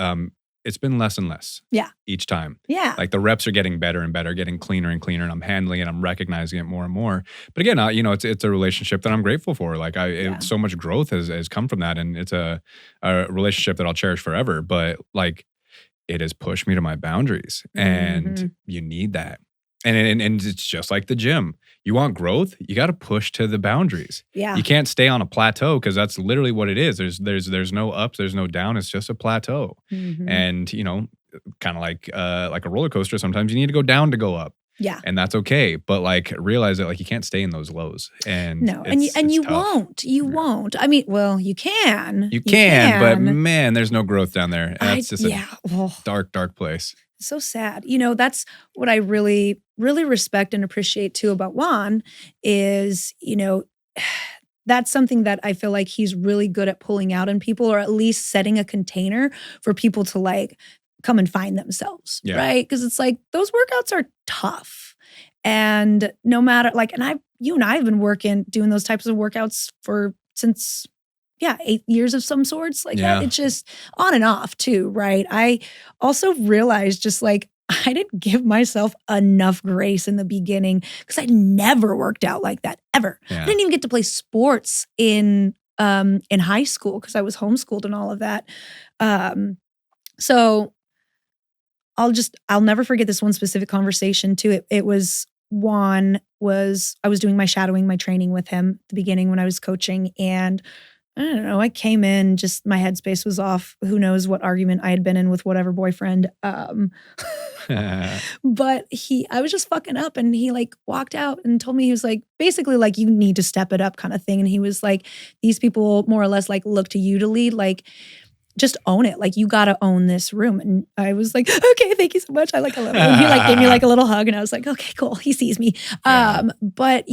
it's been less and less. Yeah. Each time. Yeah. Like the reps are getting better and better, getting cleaner and cleaner, and I'm handling it. I'm recognizing it more and more. But again, it's a relationship that I'm grateful for. Like so much growth has come from that, and it's a relationship that I'll cherish forever. But like, it has pushed me to my boundaries, and you need that. And it's just like the gym. You want growth, you got to push to the boundaries. Yeah. You can't stay on a plateau because that's literally what it is. There's no ups, there's no down. It's just a plateau. And kind of like a roller coaster. Sometimes you need to go down to go up. Yeah. And that's okay. But like realize that like you can't stay in those lows. And no, and you won't. You won't. I mean, well, you can. You can, but man, there's no growth down there. That's just a dark, dark place. So sad. That's what I really, really respect and appreciate too about Juan is, that's something that I feel like he's really good at pulling out in people, or at least setting a container for people to like come and find themselves, right? Because it's like those workouts are tough. And no matter you and I have been doing those types of workouts since 8 years of some sorts like that. It's just on and off too, right? I also realized just like I didn't give myself enough grace in the beginning because I never worked out like that ever. I didn't even get to play sports in high school because I was homeschooled and all of that. So I'll never forget this one specific conversation too. It was I was doing my shadowing, my training with him at the beginning when I was coaching, and I don't know, I came in, just my headspace was off. Who knows what argument I had been in with whatever boyfriend. But I was just fucking up, and he like walked out and told me, he was like, basically like, you need to step it up kind of thing. And he was like, these people more or less like look to you to lead, like just own it. Like you got to own this room. And I was like, okay, thank you so much. I like a little, and he like gave me like a little hug, and I was like, okay, cool. He sees me. But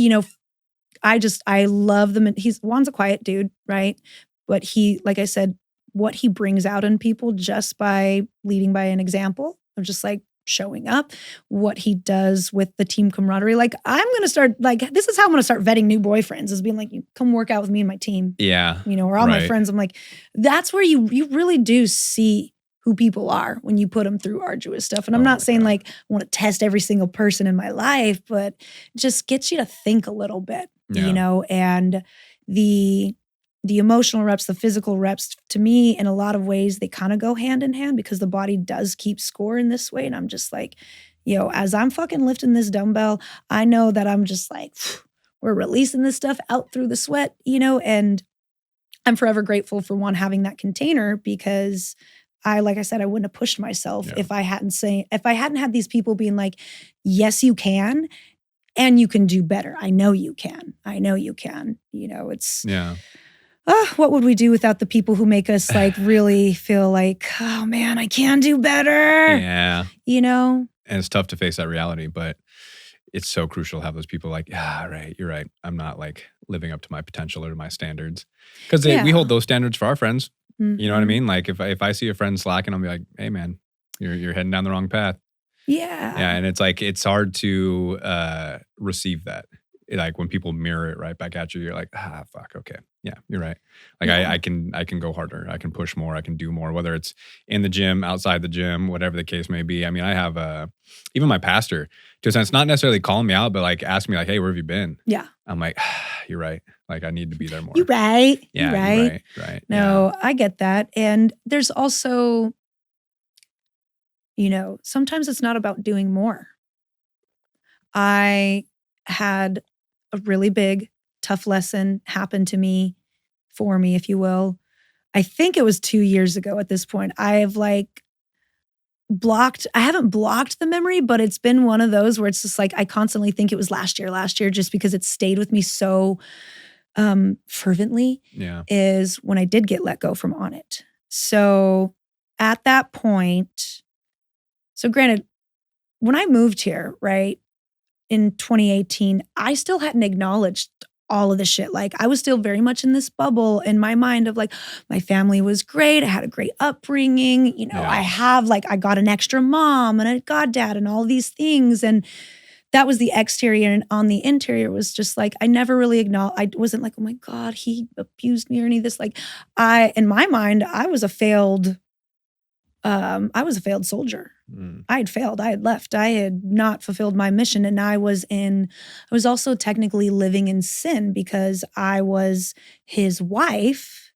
I love them. Juan's a quiet dude, right? But he, like I said, what he brings out in people just by leading by an example of just like showing up, what he does with the team camaraderie. Like I'm going to start like, this is how I'm going to start vetting new boyfriends is being like, you come work out with me and my team. Yeah. You know, or all my friends. I'm like, that's where you really do see who people are when you put them through arduous stuff. And I'm not saying like I want to test every single person in my life, but just gets you to think a little bit, you know, and the emotional reps, the physical reps, to me, in a lot of ways, they kind of go hand in hand because the body does keep score in this way. And I'm just like, as I'm fucking lifting this dumbbell, I know that I'm just like, we're releasing this stuff out through the sweat, and I'm forever grateful for having that container because like I said, I wouldn't have pushed myself if I hadn't had these people being like, yes, you can, and you can do better. I know you can. It's what would we do without the people who make us like really feel like, oh man, I can do better. Yeah. And it's tough to face that reality, but it's so crucial to have those people like, right, you're right. I'm not like living up to my potential or to my standards. Because we hold those standards for our friends. Mm-hmm. You know what I mean? Like if I see a friend slacking, I'll be like, hey man, you're heading down the wrong path. Yeah. Yeah. And it's like, it's hard to receive that. Like when people mirror it right back at you, you're like, fuck, okay. Yeah, you're right. Like I can go harder. I can push more. I can do more, whether it's in the gym, outside the gym, whatever the case may be. I mean, I have even my pastor, to a sense, not necessarily calling me out, but like ask me like, hey, where have you been? Yeah. I'm like, you're right. Like I need to be there more. You're right. Yeah, you're right. No, I get that. And there's also, sometimes it's not about doing more. I had a really big, tough lesson happen to me, for me, if you will. I think it was 2 years ago at this point. I haven't blocked the memory, but it's been one of those where it's just like, I constantly think it was last year, just because it stayed with me so fervently, is when I did get let go from On It. So at that point, so granted, when I moved here, right, in 2018, I still hadn't acknowledged all of the shit. Like I was still very much in this bubble in my mind of like, my family was great. I had a great upbringing. I got an extra mom and a goddad and all these things. And that was the exterior. And on the interior was just like, I never really acknowledged. I wasn't like, oh my God, he abused me or any of this. Like in my mind, I was a failed soldier. I had failed. I had left. I had not fulfilled my mission. And I was also technically living in sin because I was his wife.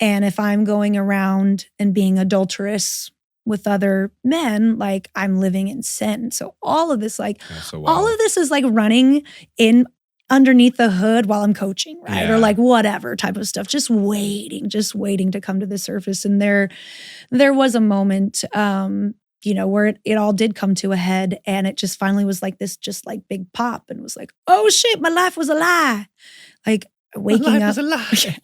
And if I'm going around and being adulterous with other men, like I'm living in sin. So all of this, all of this is like running in underneath the hood while I'm coaching, right? Yeah. Or like whatever type of stuff, just waiting to come to the surface. And there was a moment, where it all did come to a head, and it just finally was like this, just like big pop, and it was like, oh shit, my life was a lie. Like waking up. My life was a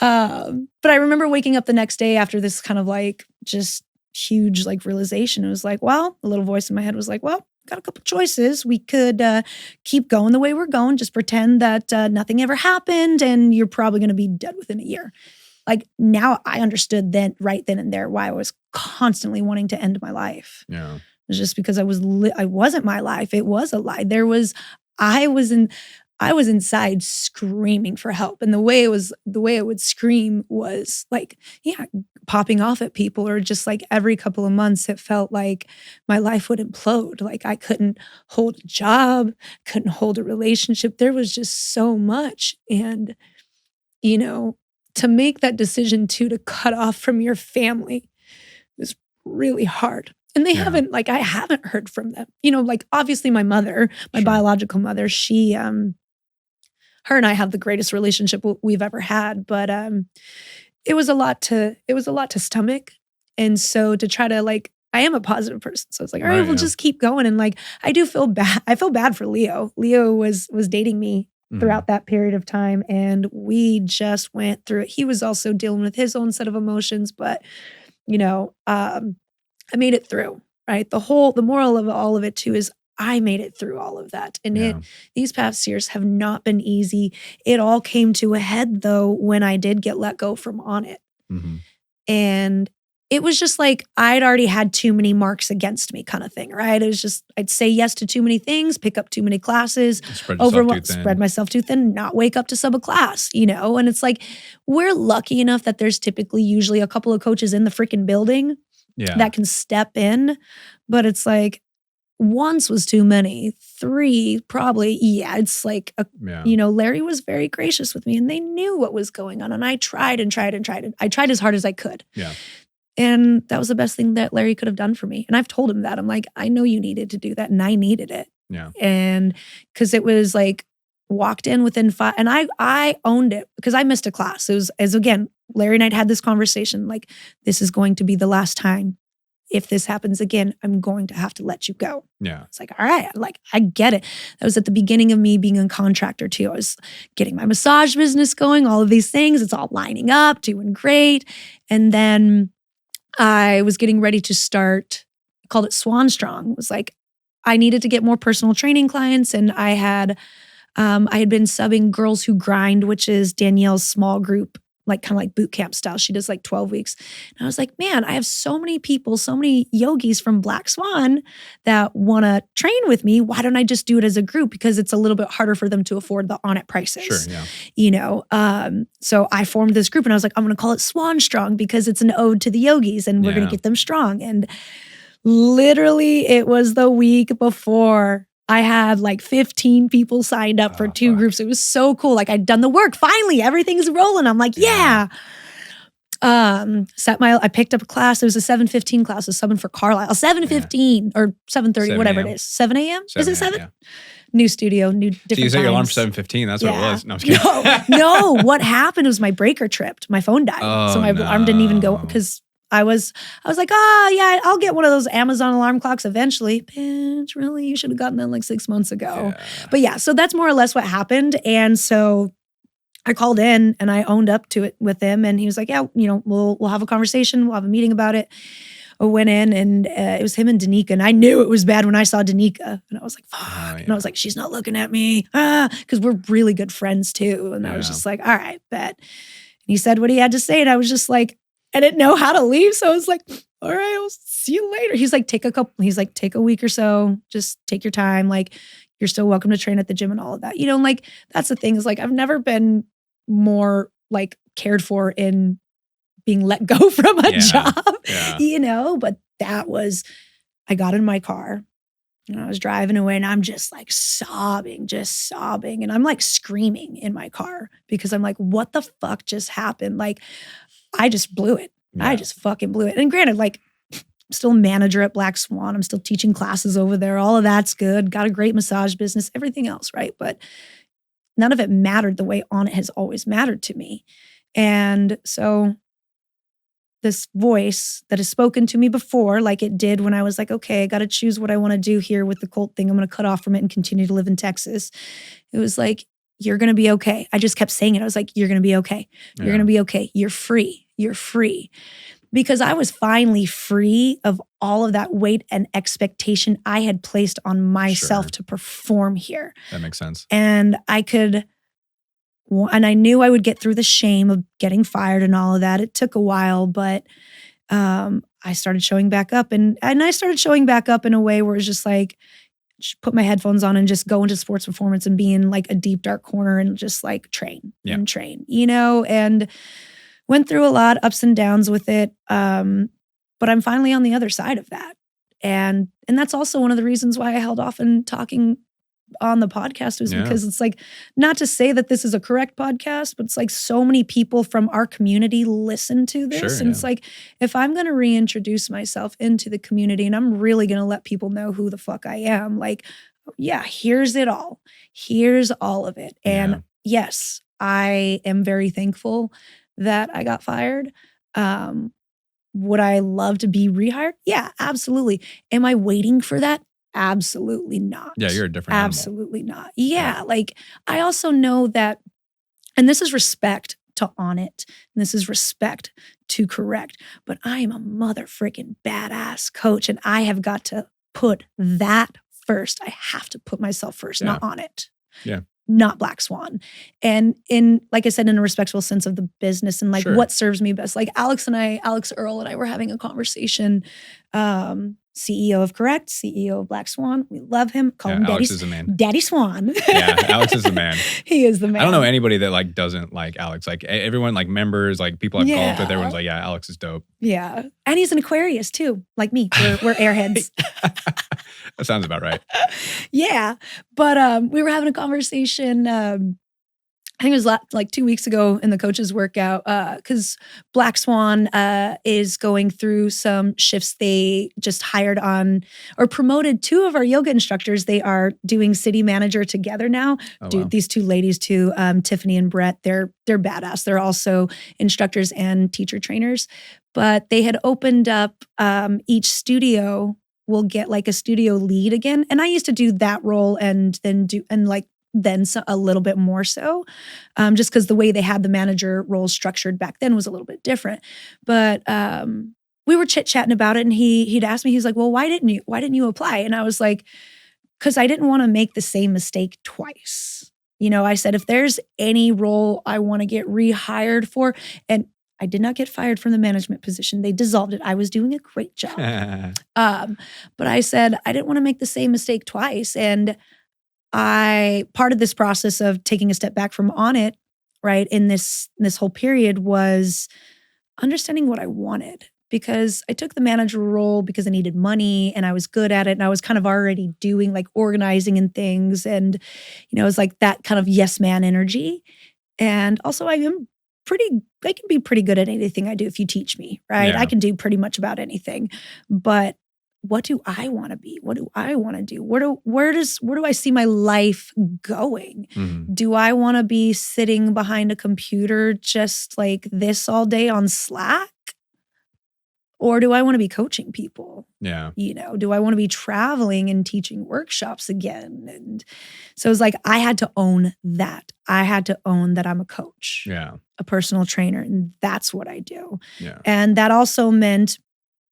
lie. But I remember waking up the next day after this kind of like just huge like realization. It was like, well, the little voice in my head was like, well, got a couple choices. We could keep going the way we're going, just pretend that nothing ever happened, and you're probably going to be dead within a year. Like now I understood right then and there why I was constantly wanting to end my life. Yeah. It was just because I wasn't my life. It was a lie. I was inside screaming for help. And the way I would scream was like, popping off at people, or just like every couple of months, it felt like my life would implode. Like I couldn't hold a job, couldn't hold a relationship. There was just so much. And, to make that decision to cut off from your family was really hard. And I haven't heard from them. Like obviously my mother, my biological mother, she, her and I have the greatest relationship we've ever had, but it was a lot to stomach. And so to try to I am a positive person. So it's like, all right, we'll just keep going. And I do feel bad. I feel bad for Leo. Leo was dating me throughout that period of time. And we just went through it. He was also dealing with his own set of emotions, but I made it through, right? The moral of all of it too is I made it through all of that. And these past years have not been easy. It all came to a head though when I did get let go from On It. Mm-hmm. And it was just like I'd already had too many marks against me kind of thing, right? It was just I'd say yes to too many things, pick up too many classes, spread myself too thin, not wake up to sub a class, And it's like we're lucky enough that there's typically usually a couple of coaches in the freaking building that can step in, but it's like once was too many. 3 probably, it's like, Larry was very gracious with me and they knew what was going on. And I tried and tried and tried. I tried as hard as I could. Yeah. And that was the best thing that Larry could have done for me. And I've told him that. I'm like, I know you needed to do that and I needed it. Yeah. And because it was like, walked in within 5, and I owned it because I missed a class. It was, as again, Larry and I'd had this conversation, like, this is going to be the last time. If this happens again, I'm going to have to let you go. Yeah. It's like, all right, like, I get it. That was at the beginning of me being a contractor too. I was getting my massage business going, all of these things. It's all lining up, doing great. And then I was getting ready to start, I called it Swan Strong. It was like, I needed to get more personal training clients. And I had been subbing Girls Who Grind, which is Danielle's small group, like kind of like boot camp style. She does like 12 weeks. And I was like, man, I have so many people, so many yogis from Black Swan that want to train with me. Why don't I just do it as a group? Because it's a little bit harder for them to afford the on-it prices. Sure, yeah. So I formed this group and I was like, I'm going to call it Swan Strong because it's an ode to the yogis and we're going to get them strong. And literally it was the week before I had like 15 people signed up for 2 groups. It was so cool. Like I'd done the work. Finally, everything's rolling. I'm like, yeah. I picked up a class. It was a 7:15 class, was subbing for Carlisle. 7:15 or 7:30, whatever it is. 7 a.m.? Is it 7? Yeah. New studio, different So you set your alarm times. for 7:15. That's what it was. No, I'm just kidding. No. What happened was my breaker tripped. My phone died. So my alarm didn't even go because I was like, yeah, I'll get one of those Amazon alarm clocks eventually. Bitch, really? You should have gotten that like 6 months ago. Yeah. But yeah, so that's more or less what happened. And so I called in and I owned up to it with him. And he was like, yeah, we'll have a conversation. We'll have a meeting about it. I went in and it was him and Danica. And I knew it was bad when I saw Danica. And I was like, fuck. Oh, yeah. And I was like, she's not looking at me. Because we're really good friends too. And I was just like, all right, bet. And he said what he had to say. And I was just like, I didn't know how to leave. So I was like, all right, I'll see you later. He's like, take a week or so. Just take your time. Like, you're still welcome to train at the gym and all of that. Like, that's the thing is like, I've never been more like cared for in being let go from a job, but that was, I got in my car and I was driving away and I'm just like sobbing. And I'm like screaming in my car because I'm like, what the fuck just happened? Like, I just blew it. Yeah. I just fucking blew it. And granted, like, I'm still a manager at Black Swan. I'm still teaching classes over there. All of that's good. Got a great massage business, everything else, right? But none of it mattered the way On It has always mattered to me. And so this voice that has spoken to me before, like it did when I was like, okay, I got to choose what I want to do here with the cult thing. I'm going to cut off from it and continue to live in Texas. It was like, you're going to be okay. I just kept saying it. I was like, you're going to be okay. You're going to be okay. You're free. You're free. Because I was finally free of all of that weight and expectation I had placed on myself to perform here. That makes sense. And I knew I would get through the shame of getting fired and all of that. It took a while, but I started showing back up. And I started showing back up in a way where it's just like, put my headphones on and just go into sports performance and be in like a deep, dark corner and just like train and train, and went through a lot, ups and downs with it. But I'm finally on the other side of that. And that's also one of the reasons why I held off in talking on the podcast was because it's like, not to say that this is a correct podcast, but it's like so many people from our community listen to this. And it's like, if I'm going to reintroduce myself into the community and I'm really going to let people know who the fuck I am, like, here's it all. Here's all of it. And yes, I am very thankful that I got fired. Would I love to be rehired? Yeah, absolutely. Am I waiting for that? Absolutely not. Yeah, you're a different animal. Absolutely not. Yeah, like I also know that, and this is respect to On It, and this is respect to Correct, but I am a mother freaking badass coach, and I have got to put that first. I have to put myself first, not On It. Yeah. not Black Swan. And in, like I said, in a respectful sense of the business and like Sure. what serves me best. Like Alex Earl and I were having a conversation. CEO of Correct, CEO of Black Swan. We love him. Call him Alex is the man. Daddy Swan. Yeah, Alex is the man. He is the man. I don't know anybody that like doesn't like Alex. Like everyone, like members, like people I've golfed with, everyone's like, yeah, Alex is dope. Yeah. And he's an Aquarius too, like me. We're airheads. That sounds about right. Yeah. But we were having a conversation, I think it was like 2 weeks ago in the coaches workout, because Black Swan is going through some shifts. They just hired on or promoted 2 of our yoga instructors. They are doing city manager together now. Wow. These 2 ladies too, Tiffany and Brett, they're badass. They're also instructors and teacher trainers. But they had opened up each studio will get like a studio lead again. And I used to do that role and then a little bit more so, just because the way they had the manager role structured back then was a little bit different. But we were chit-chatting about it, and he'd asked me, he's like, well, why didn't you apply? And I was like, because I didn't want to make the same mistake twice. You know, I said, if there's any role I want to get rehired for, and I did not get fired from the management position. They dissolved it. I was doing a great job. But I said, I didn't want to make the same mistake twice. And part of this process of taking a step back from on it, right, in this whole period was understanding what I wanted, because I took the manager role because I needed money and I was good at it and I was kind of already doing like organizing and things, and it was like that kind of yes man energy. And also I can be pretty good at anything I do if you teach me, right? Yeah. I can do pretty much about anything. But what do I want to be? What do I want to do? Where do I see my life going? Mm-hmm. Do I want to be sitting behind a computer just like this all day on Slack? Or do I want to be coaching people? Yeah. Do I want to be traveling and teaching workshops again? And so it was like, I had to own that. I had to own that I'm a coach, a personal trainer, and that's what I do. Yeah. And that also meant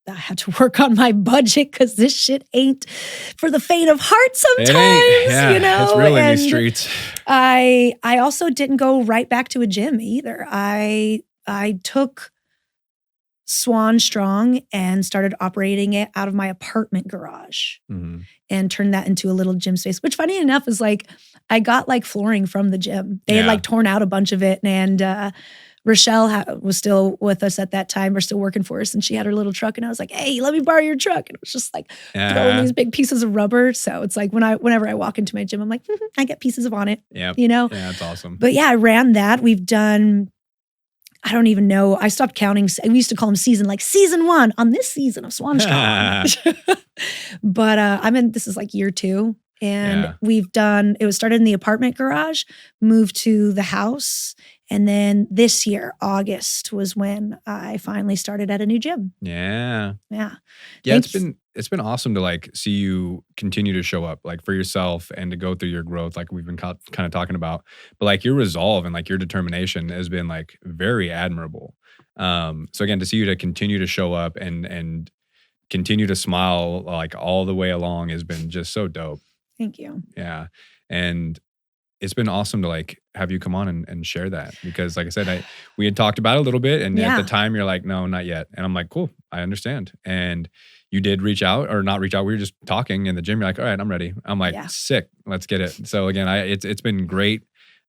I had to work on my budget, because this shit ain't for the faint of heart sometimes, It's real in these streets. I also didn't go right back to a gym either. I took Swan Strong and started operating it out of my apartment garage, and turned that into a little gym space, which funny enough is like, I got like flooring from the gym. They had like torn out a bunch of it, and Rochelle was still with us at that time, or still working for us, and she had her little truck, and I was like, hey, let me borrow your truck. And it was just like throwing these big pieces of rubber. So it's like whenever I walk into my gym, I'm like, I get pieces of on it. Yeah. Yeah, that's awesome. But yeah, I ran that. We've done, I don't even know. I stopped counting. We used to call them season 1 on this season of Swan Strong. But this is like year 2. And it was started in the apartment garage, moved to the house. And then this year, August, was when I finally started at a new gym. Yeah. Yeah. It's been awesome to like see you continue to show up like for yourself and to go through your growth, like we've been kind of talking about. But like your resolve and like your determination has been like very admirable. So again, to see you to continue to show up and continue to smile like all the way along has been just so dope. Thank you. Yeah. And it's been awesome to like have you come on and share that, because like I said, we had talked about it a little bit, and at the time you're like, no, not yet. And I'm like, cool, I understand. And you did reach out, or not reach out. We were just talking in the gym. You're like, all right, I'm ready. I'm like, sick, let's get it. So again, it's been great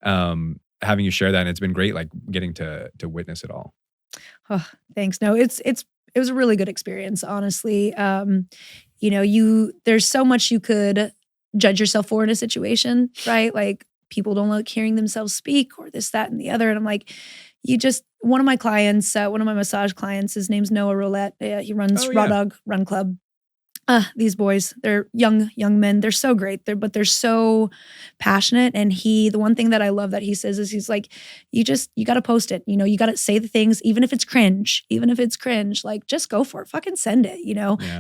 having you share that. And it's been great like getting to witness it all. Oh, thanks. No, it was a really good experience, honestly. There's so much you could judge yourself for in a situation, right? Like, people don't like hearing themselves speak, or this, that, and the other. And I'm like, one of my clients, one of my massage clients, his name's Noah Roulette. He runs Raw Dog Run Club. These boys, they're young men. They're so great. But they're so passionate. And the one thing that I love that he says is, he's like, you got to post it. You got to say the things, even if it's cringe, like just go for it. Fucking send it,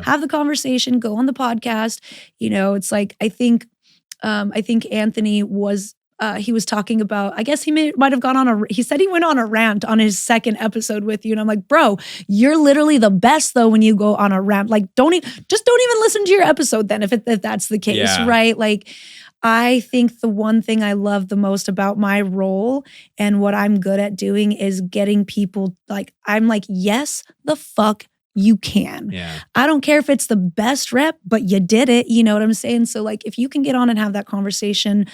have the conversation, go on the podcast. It's like, I think Anthony was, he was talking about, I guess he might have gone he said he went on a rant on his second episode with you. And I'm like, bro, you're literally the best though when you go on a rant. Like, don't even listen to your episode then if that's the case, right? Like, I think the one thing I love the most about my role and what I'm good at doing is getting people like, I'm like, yes, the fuck you can. Yeah. I don't care if it's the best rep, but you did it. You know what I'm saying? So like, if you can get on and have that conversation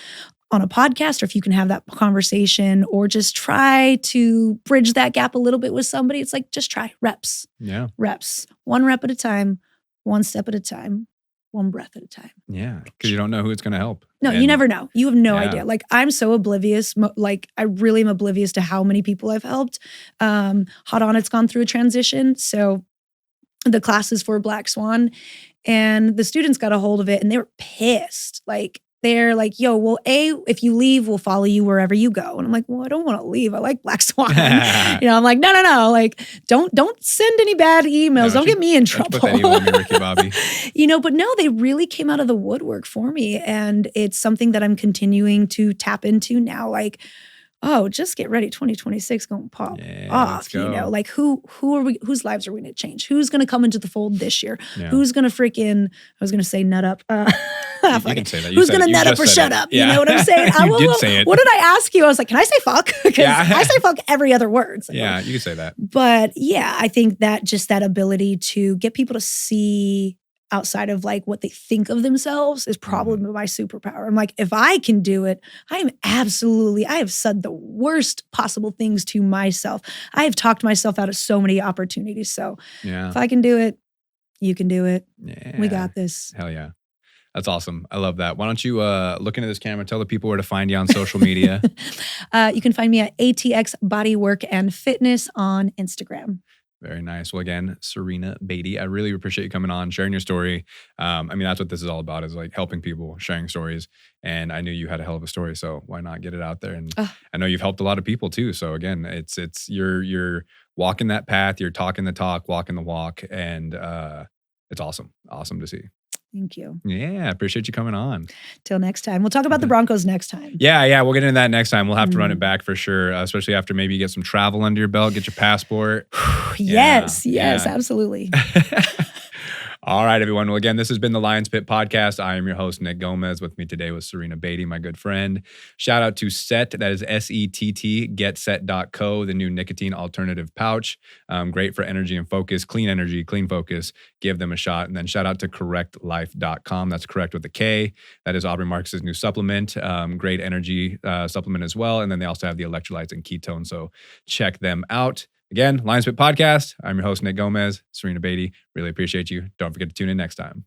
on a podcast, or if you can have that conversation or just try to bridge that gap a little bit with somebody, it's like, just try reps. Yeah. Reps. One rep at a time, one step at a time, one breath at a time. Yeah. Because you don't know who it's going to help. No, And you never know. You have no Yeah. idea. Like, I'm so oblivious. Like, I really am oblivious to how many people I've helped. Hot On, it's gone through a transition. So the class is for Black Swan, and the students got a hold of it and they were pissed. Like, they're like, yo, well, if you leave, we'll follow you wherever you go. And I'm like, well, I don't want to leave. I like Black Swan. I'm like, no. Like, don't send any bad emails. Don't get me in trouble. Put that email on me, Ricky Bobby. But no, they really came out of the woodwork for me. And it's something that I'm continuing to tap into now. Like, oh, just get ready. 2026 gonna pop off. Like whose lives are we gonna change? Who's gonna come into the fold this year? Yeah. Who's gonna I was gonna say nut up. You can say that. Who's gonna nut up or shut up? Yeah. You know what I'm saying? You did say it. What did I ask you? I was like, can I say fuck? Because I say fuck every other word. So. Yeah, you can say that. But yeah, I think that just that ability to get people to see outside of like what they think of themselves is probably my superpower. I'm like, if I can do it, I have said the worst possible things to myself. I have talked myself out of so many opportunities. So if I can do it, you can do it. Yeah. We got this. Hell yeah. That's awesome. I love that. Why don't you look into this camera, tell the people where to find you on social media. You can find me at ATX Bodywork and Fitness on Instagram. Very nice. Well, again, Serena Beatty, I really appreciate you coming on, sharing your story. That's what this is all about, is like helping people, sharing stories. And I knew you had a hell of a story, so why not get it out there? And I know you've helped a lot of people too. So again, it's you're walking that path, you're talking the talk, walking the walk, and it's awesome. Awesome to see. Thank you. Yeah, I appreciate you coming on. Till next time. We'll talk about the Broncos next time. Yeah, we'll get into that next time. We'll have to run it back for sure, especially after maybe you get some travel under your belt, get your passport. Yes, absolutely. All right, everyone. Well, again, this has been the Lions Pit Podcast. I am your host, Nick Gomez. With me today was Serena Beatty, my good friend. Shout out to Set, that is SETT, getset.co, the new nicotine alternative pouch. Great for energy and focus, clean energy, clean focus. Give them a shot. And then shout out to correctlife.com. That's correct with a K. That is Aubrey Marcus's new supplement. Great energy supplement as well. And then they also have the electrolytes and ketones. So check them out. Again, Lions Pit Podcast. I'm your host, Nick Gomez. Serena Beatty. Really appreciate you. Don't forget to tune in next time.